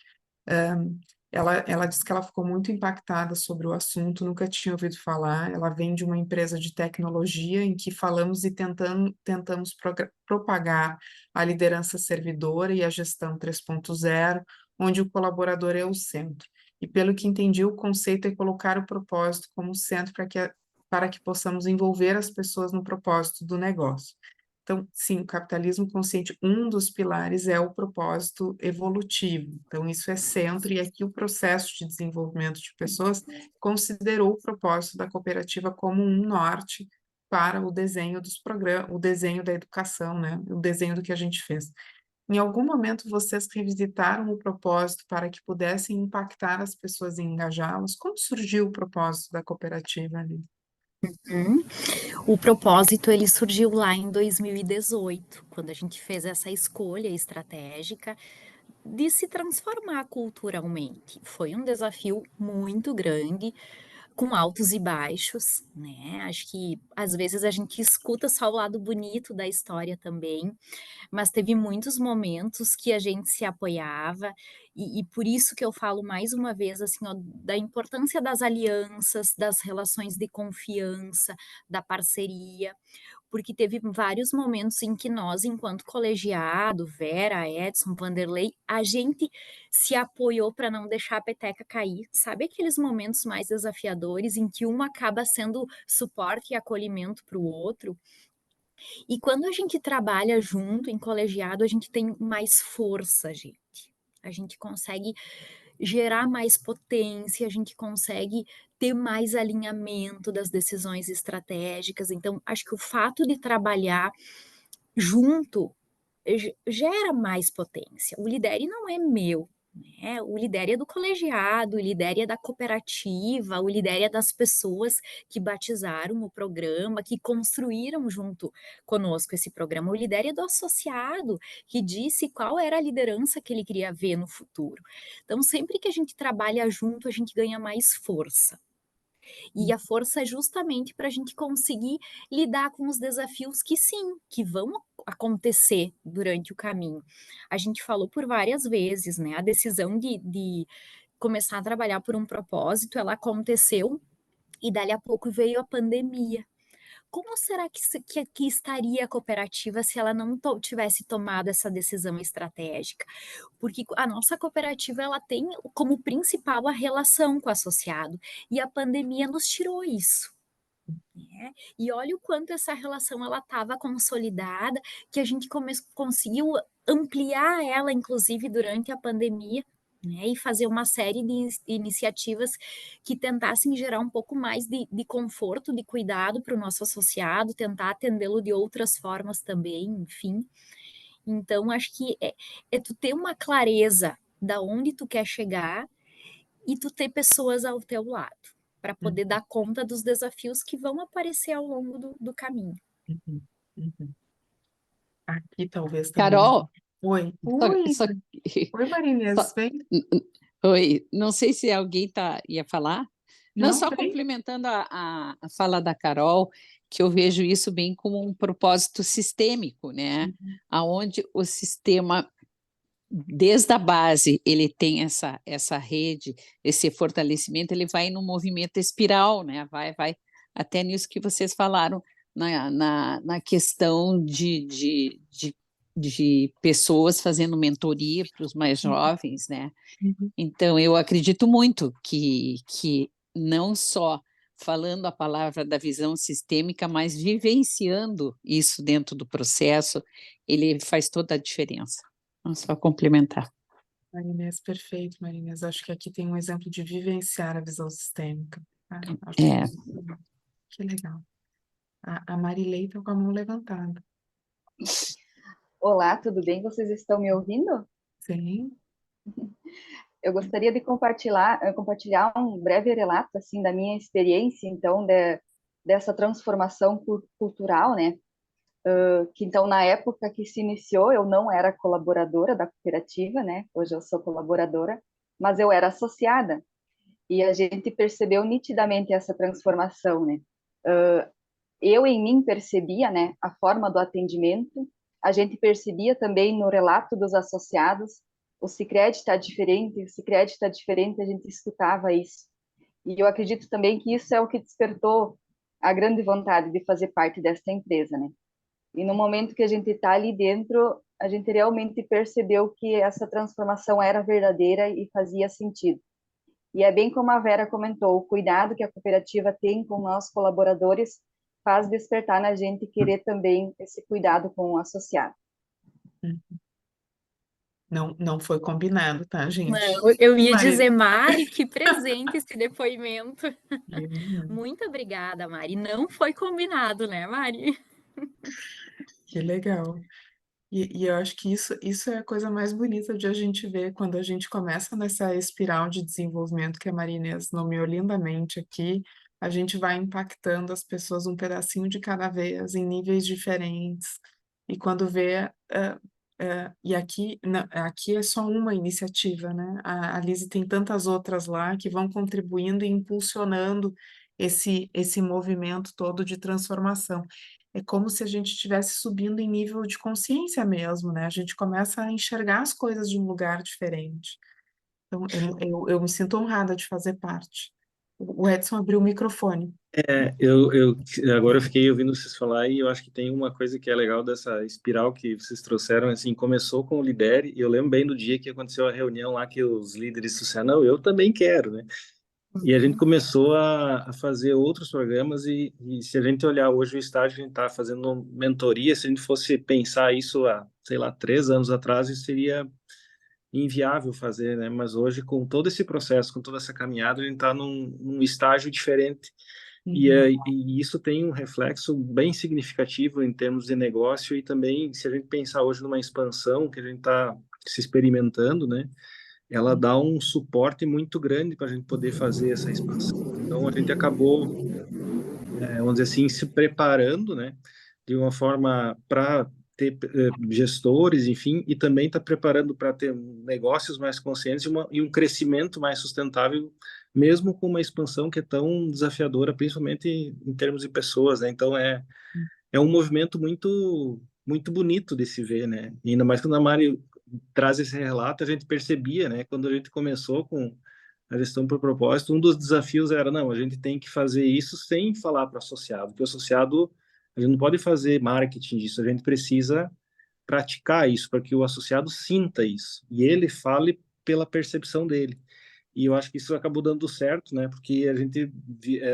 Ela disse que ela ficou muito impactada sobre o assunto, nunca tinha ouvido falar. Ela vem de uma empresa de tecnologia em que falamos e tentamos propagar a liderança servidora e a gestão 3.0, onde o colaborador é o centro. E pelo que entendi, o conceito é colocar o propósito como centro para que possamos envolver as pessoas no propósito do negócio. Então, sim, o capitalismo consciente, um dos pilares é o propósito evolutivo. Então, isso é centro, e aqui o processo de desenvolvimento de pessoas considerou o propósito da cooperativa como um norte para o desenho dos programas, o desenho da educação, né? O desenho do que a gente fez. Em algum momento vocês revisitaram o propósito para que pudessem impactar as pessoas e engajá-las? Como surgiu o propósito da cooperativa ali? Hum. O propósito ele surgiu lá em 2018, quando a gente fez essa escolha estratégica de se transformar culturalmente. Foi um desafio muito grande, com altos e baixos, né? Acho que às vezes a gente escuta só o lado bonito da história também, mas teve muitos momentos que a gente se apoiava, e por isso que eu falo mais uma vez, assim, ó, da importância das alianças, das relações de confiança, da parceria, porque teve vários momentos em que nós, enquanto colegiado, Vera, Edson, Vanderlei, a gente se apoiou para não deixar a peteca cair. Sabe aqueles momentos mais desafiadores em que um acaba sendo suporte e acolhimento para o outro? E quando a gente trabalha junto em colegiado, a gente tem mais força, gente. A gente consegue gerar mais potência, a gente consegue ter mais alinhamento das decisões estratégicas. Então, acho que o fato de trabalhar junto gera mais potência. O lidere não é meu, né? O lidere é do colegiado, o lidere é da cooperativa, o lidere é das pessoas que batizaram o programa, que construíram junto conosco esse programa. O lidere é do associado, que disse qual era a liderança que ele queria ver no futuro. Então, sempre que a gente trabalha junto, a gente ganha mais força. E a força é justamente para a gente conseguir lidar com os desafios que sim, que vão acontecer durante o caminho. A gente falou por várias vezes, né? A decisão de começar a trabalhar por um propósito, ela aconteceu e dali a pouco veio a pandemia. Como será que estaria a cooperativa se ela não tivesse tomado essa decisão estratégica? Porque a nossa cooperativa ela tem como principal a relação com o associado, e a pandemia nos tirou isso. Né? E olha o quanto essa relação ela estava consolidada, que a gente conseguiu ampliar ela, inclusive durante a pandemia, né, e fazer uma série de iniciativas que tentassem gerar um pouco mais de conforto, de cuidado para o nosso associado, tentar atendê-lo de outras formas também, enfim. Então, acho que é tu ter uma clareza da onde tu quer chegar e tu ter pessoas ao teu lado, para poder dar conta dos desafios que vão aparecer ao longo do caminho. Uhum, uhum. Aqui talvez também. Carol, Oi. só, Oi, só, oi, Marinês, só- vem? oi, não sei se alguém ia falar. Não, Não, só vem? complementando a fala da Carol, que eu vejo isso bem como um propósito sistêmico, né? Aonde o sistema, desde a base, ele tem essa rede, esse fortalecimento, ele vai no movimento espiral, né? Vai até nisso que vocês falaram, na questão de pessoas fazendo mentoria para os mais jovens, né? Uhum. Então, eu acredito muito que não só falando a palavra da visão sistêmica, mas vivenciando isso dentro do processo, ele faz toda a diferença. Vamos só complementar. Marinês, perfeito, Marinês. Acho que aqui tem um exemplo de vivenciar a visão sistêmica. Tá? Acho É, que legal. A Marilei está com a mão levantada. Olá, tudo bem? Vocês estão me ouvindo? Sim. Eu gostaria de compartilhar um breve relato assim da minha experiência, então, dessa transformação cultural, né? Que então na época que se iniciou, eu não era colaboradora da cooperativa, né? Hoje eu sou colaboradora, mas eu era associada e a gente percebeu nitidamente essa transformação, né? Eu em mim percebia, né, a forma do atendimento, a gente percebia também no relato dos associados, o Sicredi está diferente, o Sicredi está diferente, a gente escutava isso. E eu acredito também que isso é o que despertou a grande vontade de fazer parte dessa empresa, né? E no momento que a gente está ali dentro, a gente realmente percebeu que essa transformação era verdadeira e fazia sentido. E é bem como a Vera comentou, o cuidado que a cooperativa tem com nós colaboradores faz despertar na gente querer também esse cuidado com o associado. Não, não foi combinado, tá, gente? Não, eu ia Mari, dizer, Mari, que presente esse depoimento. que Muito obrigada, Mari. Não foi combinado, né, Mari? que legal. E eu acho que isso é a coisa mais bonita de a gente ver quando a gente começa nessa espiral de desenvolvimento que a Maria Inês nomeou lindamente aqui, a gente vai impactando as pessoas um pedacinho de cada vez, em níveis diferentes. E quando vê, e aqui, aqui é só uma iniciativa, né? A Lise tem tantas outras lá que vão contribuindo e impulsionando esse movimento todo de transformação. É como se a gente estivesse subindo em nível de consciência mesmo, né? A gente começa a enxergar as coisas de um lugar diferente. Então, eu me sinto honrada de fazer parte. O Edson abriu o microfone. Agora eu fiquei ouvindo vocês falar e eu acho que tem uma coisa que é legal dessa espiral que vocês trouxeram, assim, começou com o Lidere e eu lembro bem do dia que aconteceu a reunião lá que os líderes disseram, não, eu também quero, né? E a gente começou a fazer outros programas e se a gente olhar hoje o estágio, a gente está fazendo mentoria, se a gente fosse pensar isso há, sei lá, 3 anos atrás, isso seria inviável fazer, né? Mas hoje, com todo esse processo, com toda essa caminhada, a gente está num estágio diferente. E isso tem um reflexo bem significativo em termos de negócio e também, se a gente pensar hoje numa expansão que a gente está se experimentando, né? Ela dá um suporte muito grande para a gente poder fazer essa expansão. Então, a gente acabou, vamos dizer assim, se preparando, né? De uma forma para ter gestores, enfim, e também está preparando para ter negócios mais conscientes e um crescimento mais sustentável, mesmo com uma expansão que é tão desafiadora, principalmente em termos de pessoas, né? Então é um movimento muito bonito de se ver, né? E ainda mais quando a Mari traz esse relato, a gente percebia, né? Quando a gente começou com a gestão por propósito, um dos desafios era, não, a gente tem que fazer isso sem falar para o associado, porque o associado, a gente não pode fazer marketing disso, a gente precisa praticar isso, para que o associado sinta isso, e ele fale pela percepção dele. E eu acho que isso acabou dando certo, né? Porque a gente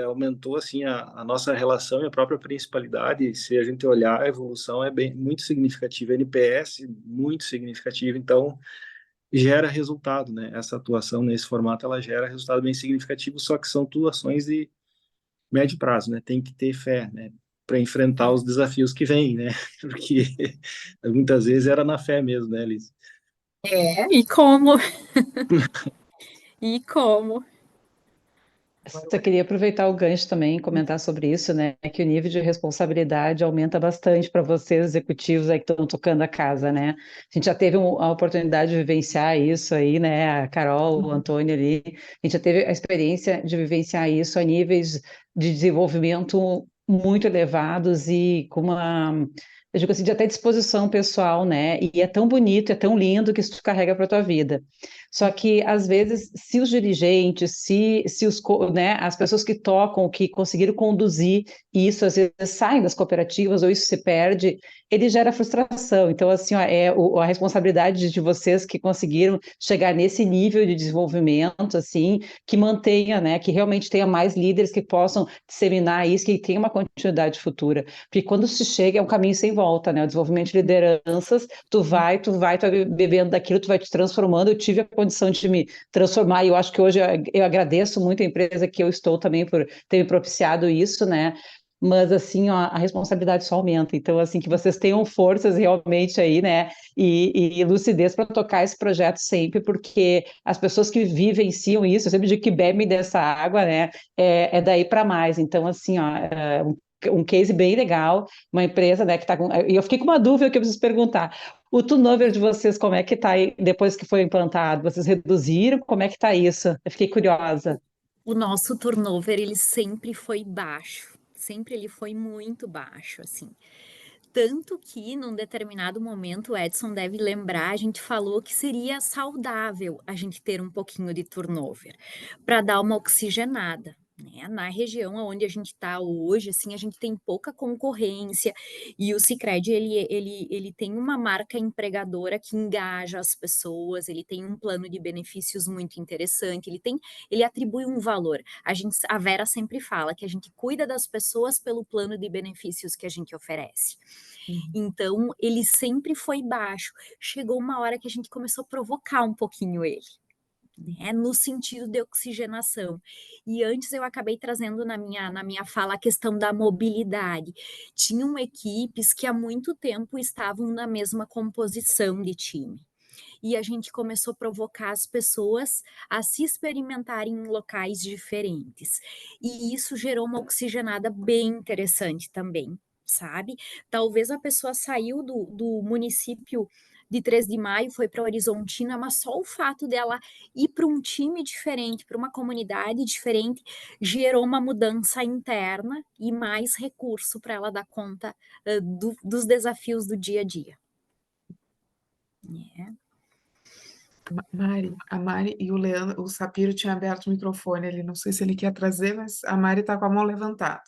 aumentou assim a nossa relação e a própria principalidade. Se a gente olhar, a evolução é bem muito significativa, NPS muito significativa. Então gera resultado, né? Essa atuação nesse formato ela gera resultado bem significativo. Só que são atuações de médio prazo, né? Tem que ter fé, né? Para enfrentar os desafios que vêm, né? Porque muitas vezes era na fé mesmo, né, Liz? E como? E como? Só queria aproveitar o gancho também e comentar sobre isso, né? Que o nível de responsabilidade aumenta bastante para vocês, executivos aí que estão tocando a casa, né? A gente já teve a oportunidade de vivenciar isso aí, né? A Carol, o Antônio ali, a gente já teve a experiência de vivenciar isso a níveis de desenvolvimento muito elevados e com uma, eu digo assim, de até disposição pessoal, né? E é tão bonito, é tão lindo que isso tu carrega para tua vida. Só que, às vezes, se os dirigentes, se os, né, as pessoas que tocam, que conseguiram conduzir isso, às vezes saem das cooperativas ou isso se perde, ele gera frustração. Então, assim, ó, a responsabilidade de vocês que conseguiram chegar nesse nível de desenvolvimento, assim, que mantenha, né, que realmente tenha mais líderes que possam disseminar isso, que tenha uma continuidade futura. Porque quando se chega, é um caminho sem volta, né? O desenvolvimento de lideranças, tu vai bebendo daquilo, tu vai te transformando. Eu tive a condição de me transformar, e eu acho que hoje eu agradeço muito a empresa que eu estou também por ter me propiciado isso, né? Mas, assim, ó, a responsabilidade só aumenta. Então, assim, que vocês tenham forças realmente aí, né? E lucidez para tocar esse projeto sempre, porque as pessoas que vivenciam isso, eu sempre digo que bebem dessa água, né? É daí para mais. Então, assim, ó, um case bem legal, uma empresa, né, que está com... E eu fiquei com uma dúvida que eu preciso perguntar. O turnover de vocês, como é que está aí depois que foi implantado? Vocês reduziram? Como é que está isso? Eu fiquei curiosa. O nosso turnover, ele sempre foi baixo. Sempre ele foi muito baixo, assim. Tanto que, num determinado momento, o Edson deve lembrar, a gente falou que seria saudável a gente ter um pouquinho de turnover, para dar uma oxigenada, né? Na região onde a gente está hoje, assim, a gente tem pouca concorrência e o Sicredi ele tem uma marca empregadora que engaja as pessoas, ele tem um plano de benefícios muito interessante, ele atribui um valor. A Vera sempre fala que a gente cuida das pessoas pelo plano de benefícios que a gente oferece. Então, ele sempre foi baixo. Chegou uma hora que a gente começou a provocar um pouquinho ele, né, no sentido de oxigenação. E antes eu acabei trazendo na minha fala a questão da mobilidade. Tinham equipes que há muito tempo estavam na mesma composição de time. E a gente começou a provocar as pessoas a se experimentarem em locais diferentes. E isso gerou uma oxigenada bem interessante também, sabe? Talvez a pessoa saiu do município de 3 de Maio, foi para Horizontina, mas só o fato dela ir para um time diferente, para uma comunidade diferente, gerou uma mudança interna e mais recurso para ela dar conta dos desafios do dia a dia. É. Mari, a Mari e o Leandro, o Sapiro tinha aberto o microfone ali, não sei se ele quer trazer, mas a Mari está com a mão levantada.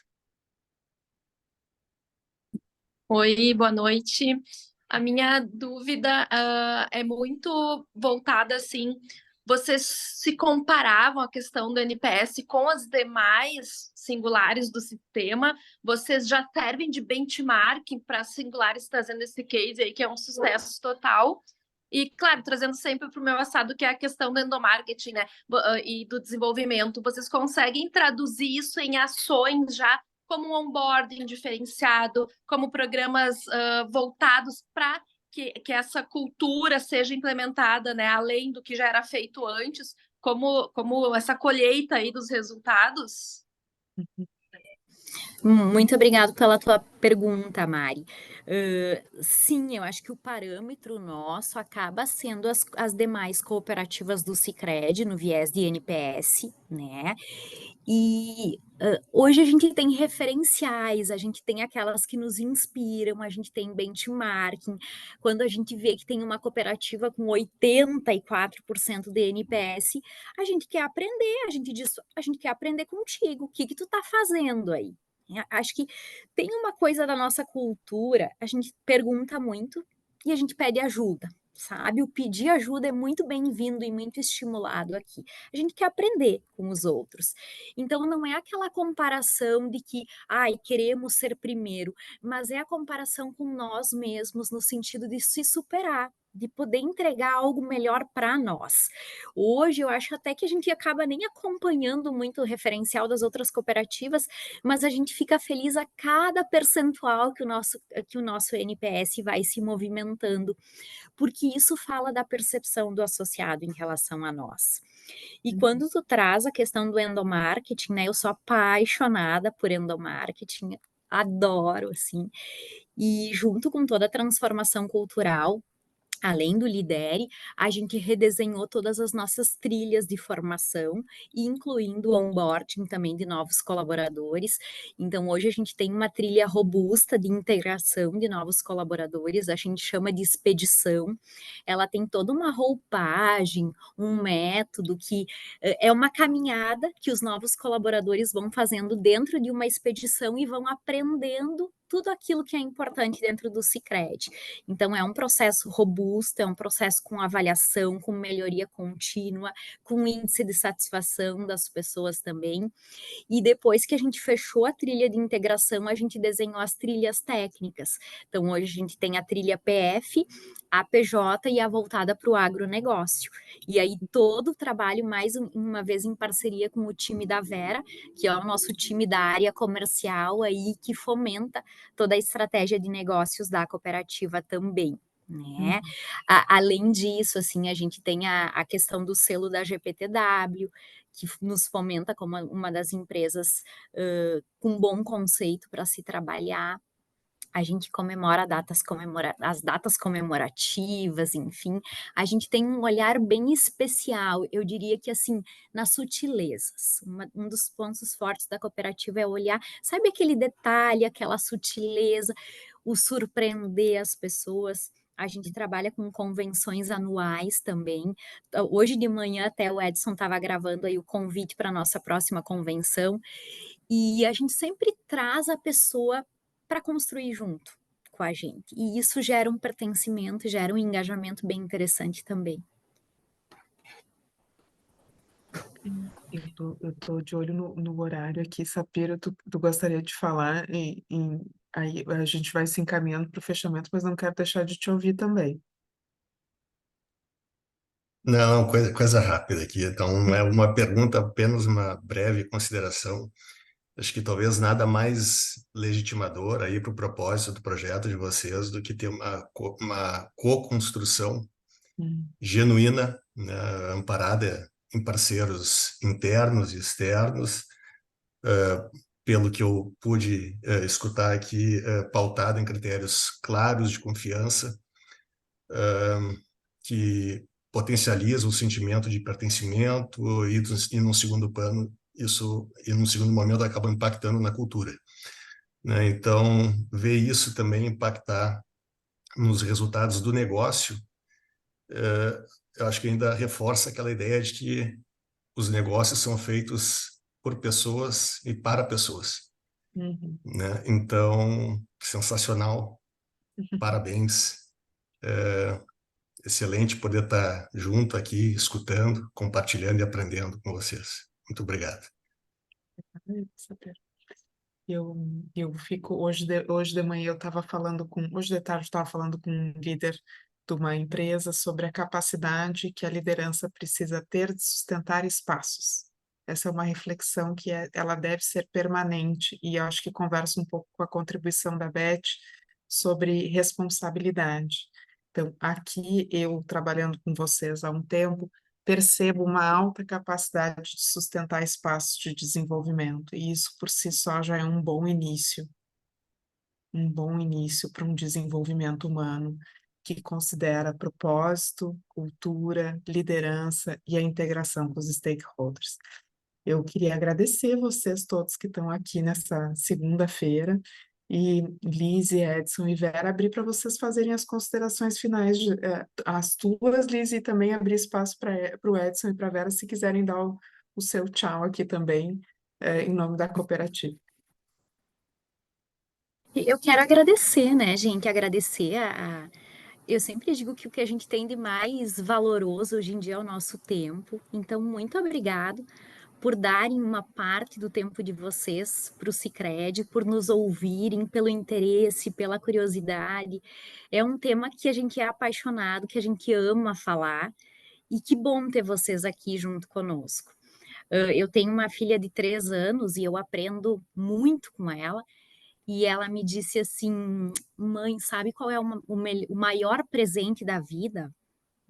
Oi, boa noite. A minha dúvida é muito voltada assim, vocês se comparavam a questão do NPS com as demais singulares do sistema, vocês já servem de benchmarking para as singulares trazendo esse case aí que é um sucesso total. E, claro, trazendo sempre para o meu assado, que é a questão do endomarketing, né? E do desenvolvimento. Vocês conseguem traduzir isso em ações já como um onboarding diferenciado, como programas voltados para que essa cultura seja implementada, né, além do que já era feito antes, como essa colheita aí dos resultados? Muito obrigado pela tua pergunta, Mari. Sim, eu acho que o parâmetro nosso acaba sendo as demais cooperativas do Sicredi no viés de NPS, né? E hoje a gente tem referenciais, a gente tem aquelas que nos inspiram, a gente tem benchmarking. Quando a gente vê que tem uma cooperativa com 84% de NPS, a gente quer aprender, a gente diz, a gente quer aprender contigo, o que tu tá fazendo aí? Acho que tem uma coisa da nossa cultura, a gente pergunta muito e a gente pede ajuda, sabe? O pedir ajuda é muito bem-vindo e muito estimulado aqui. A gente quer aprender com os outros. Então, não é aquela comparação de que, ai, queremos ser primeiro, mas é a comparação com nós mesmos, no sentido de se superar, de poder entregar algo melhor para nós. Hoje, eu acho até que a gente acaba nem acompanhando muito o referencial das outras cooperativas, mas a gente fica feliz a cada percentual que o nosso NPS vai se movimentando, porque isso fala da percepção do associado em relação a nós. E quando tu traz a questão do endomarketing, né, eu sou apaixonada por endomarketing, adoro, assim, e junto com toda a transformação cultural, além do Lidere, a gente redesenhou todas as nossas trilhas de formação, incluindo o onboarding também de novos colaboradores. Então, hoje a gente tem uma trilha robusta de integração de novos colaboradores, a gente chama de expedição. Ela tem toda uma roupagem, um método que é uma caminhada que os novos colaboradores vão fazendo dentro de uma expedição e vão aprendendo tudo aquilo que é importante dentro do Sicredi. Então, é um processo robusto, é um processo com avaliação, com melhoria contínua, com índice de satisfação das pessoas também. E depois que a gente fechou a trilha de integração, a gente desenhou as trilhas técnicas. Então, hoje a gente tem a trilha PF, a PJ e a voltada para o agronegócio. E aí, todo o trabalho, mais uma vez, em parceria com o time da Vera, que é o nosso time da área comercial aí, que fomenta toda a estratégia de negócios da cooperativa também. Né? Além disso, assim, a gente tem a questão do selo da GPTW, que nos fomenta como uma das empresas com bom conceito para se trabalhar. A gente comemora as datas comemorativas, enfim. A gente tem um olhar bem especial, eu diria que assim, nas sutilezas. Um dos pontos fortes da cooperativa é olhar, sabe aquele detalhe, aquela sutileza, o surpreender as pessoas. A gente trabalha com convenções anuais também. Hoje de manhã até o Edson estava gravando aí o convite para a nossa próxima convenção, e a gente sempre traz a pessoa para construir junto com a gente. E isso gera um pertencimento, gera um engajamento bem interessante também. Eu tô de olho no horário aqui, Sapira, tu gostaria de falar, aí a gente vai se encaminhando para o fechamento, mas não quero deixar de te ouvir também. Não, coisa rápida aqui. Então, não é uma pergunta, apenas uma breve consideração. Acho que talvez nada mais legitimador aí para o propósito do projeto de vocês do que ter uma co-construção genuína, né, amparada em parceiros internos e externos, pelo que eu pude escutar aqui, pautada em critérios claros de confiança, que potencializa o sentimento de pertencimento e num segundo plano, e num segundo momento acaba impactando na cultura, né? Então, ver isso também impactar nos resultados do negócio, eu acho que ainda reforça aquela ideia de que os negócios são feitos por pessoas e para pessoas, né? Então, sensacional, parabéns. Excelente poder estar junto aqui, escutando, compartilhando e aprendendo com vocês. Muito obrigado. Eu fico, hoje de manhã eu estava falando hoje de tarde eu estava falando com um líder de uma empresa sobre a capacidade que a liderança precisa ter de sustentar espaços. Essa é uma reflexão que ela deve ser permanente, e eu acho que conversa um pouco com a contribuição da Beth sobre responsabilidade. Então, aqui eu, trabalhando com vocês há um tempo, percebo uma alta capacidade de sustentar espaços de desenvolvimento, e isso por si só já é um bom início para um desenvolvimento humano que considera propósito, cultura, liderança e a integração com os stakeholders. Eu queria agradecer vocês todos que estão aqui nessa segunda-feira, e Liz, Edson e Vera, abrir para vocês fazerem as considerações finais, as tuas, Liz, e também abrir espaço para o Edson e para a Vera, se quiserem dar o seu tchau aqui também, em nome da cooperativa. Eu quero agradecer, né, gente? Agradecer Eu sempre digo que o que a gente tem de mais valoroso hoje em dia é o nosso tempo. Então, muito obrigado por darem uma parte do tempo de vocês para o Sicredi, por nos ouvirem, pelo interesse, pela curiosidade. É um tema que a gente é apaixonado, que a gente ama falar, e que bom ter vocês aqui junto conosco. Eu tenho uma filha de 3 anos e eu aprendo muito com ela, e ela me disse assim: mãe, sabe qual é o maior presente da vida?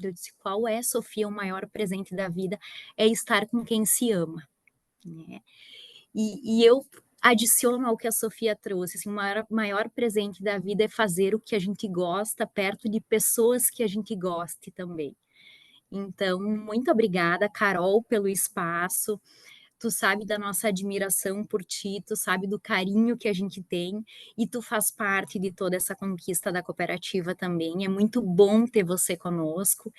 Eu disse: qual é, Sofia? O maior presente da vida é estar com quem se ama, né? E eu adiciono ao que a Sofia trouxe, assim, o maior presente da vida é fazer o que a gente gosta perto de pessoas que a gente goste também. Então, muito obrigada, Carol, pelo espaço. Tu sabe da nossa admiração por ti, tu sabe do carinho que a gente tem, e tu faz parte de toda essa conquista da cooperativa também. É muito bom ter você conosco,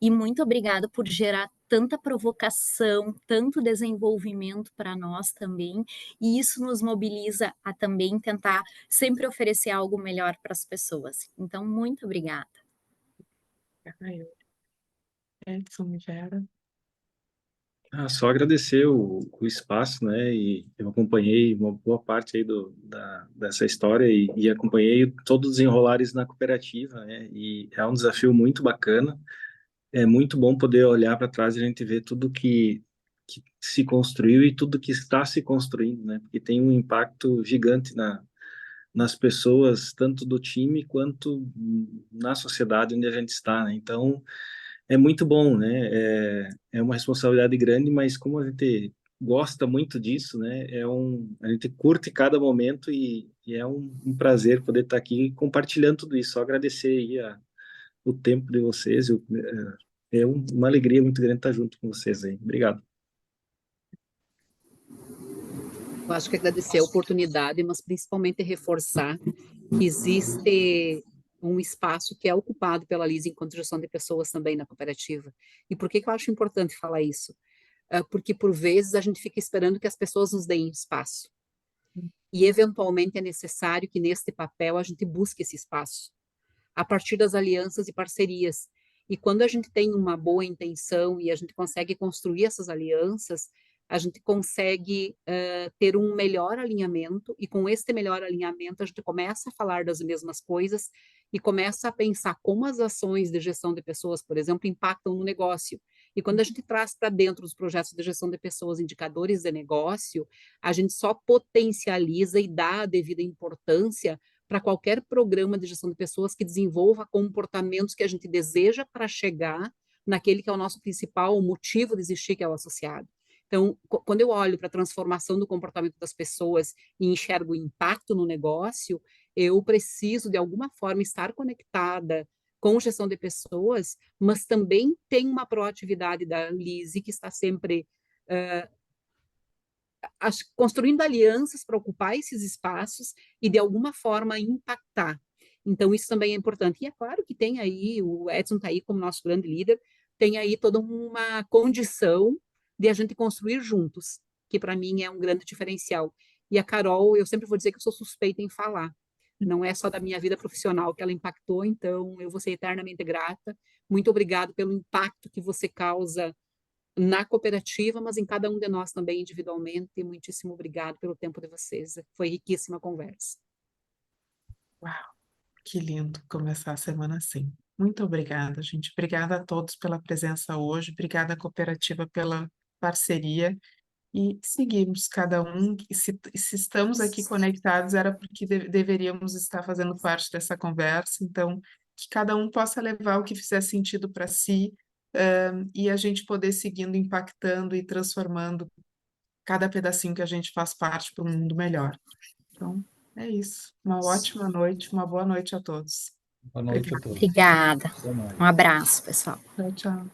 e muito obrigada por gerar tanta provocação, tanto desenvolvimento para nós também, e isso nos mobiliza a também tentar sempre oferecer algo melhor para as pessoas. Então, muito obrigada. Edson e Vera. Só agradecer o espaço, né? E eu acompanhei uma boa parte aí dessa história e acompanhei todos os enrolares na cooperativa, né? E é um desafio muito bacana. É muito bom poder olhar para trás e a gente ver tudo que se construiu e tudo que está se construindo, né? Porque tem um impacto gigante nas pessoas, tanto do time quanto na sociedade onde a gente está, né? Então, é muito bom, né? É uma responsabilidade grande, mas como a gente gosta muito disso, né? A gente curte cada momento e é um prazer poder estar aqui compartilhando tudo isso. Só agradecer aí o tempo de vocês. Uma alegria muito grande estar junto com vocês aí. Obrigado. Eu acho que agradecer a oportunidade, mas principalmente reforçar que existe um espaço que é ocupado pela Lise enquanto gestão de pessoas também na cooperativa. E por que eu acho importante falar isso? Porque, por vezes, a gente fica esperando que as pessoas nos deem espaço. E, eventualmente, é necessário que, neste papel, a gente busque esse espaço, a partir das alianças e parcerias. E quando a gente tem uma boa intenção e a gente consegue construir essas alianças, a gente consegue ter um melhor alinhamento, e com este melhor alinhamento a gente começa a falar das mesmas coisas e começa a pensar como as ações de gestão de pessoas, por exemplo, impactam no negócio. E quando a gente traz para dentro dos projetos de gestão de pessoas indicadores de negócio, a gente só potencializa e dá a devida importância para qualquer programa de gestão de pessoas que desenvolva comportamentos que a gente deseja para chegar naquele que é o nosso principal motivo de existir, que é o associado. Então, quando eu olho para a transformação do comportamento das pessoas e enxergo o impacto no negócio, eu preciso, de alguma forma, estar conectada com gestão de pessoas, mas também tem uma proatividade da Lise, que está sempre construindo alianças para ocupar esses espaços e, de alguma forma, impactar. Então, isso também é importante. E é claro que tem aí, o Edson está aí como nosso grande líder, tem aí toda uma condição de a gente construir juntos, que para mim é um grande diferencial. E a Carol, eu sempre vou dizer que eu sou suspeita em falar. Não é só da minha vida profissional que ela impactou, então eu vou ser eternamente grata. Muito obrigado pelo impacto que você causa na cooperativa, mas em cada um de nós também individualmente. E muitíssimo obrigado pelo tempo de vocês. Foi riquíssima a conversa. Uau, que lindo começar a semana assim. Muito obrigada, gente. Obrigada a todos pela presença hoje. Obrigada à cooperativa pela parceria. E seguimos cada um. E se estamos aqui conectados, era porque deveríamos estar fazendo parte dessa conversa. Então, que cada um possa levar o que fizer sentido para si, e a gente poder seguindo impactando e transformando cada pedacinho que a gente faz parte para um mundo melhor. Então, é isso. Uma ótima noite, uma boa noite a todos. Boa noite a todos. Obrigada. Até mais. Um abraço, pessoal. Tchau, tchau.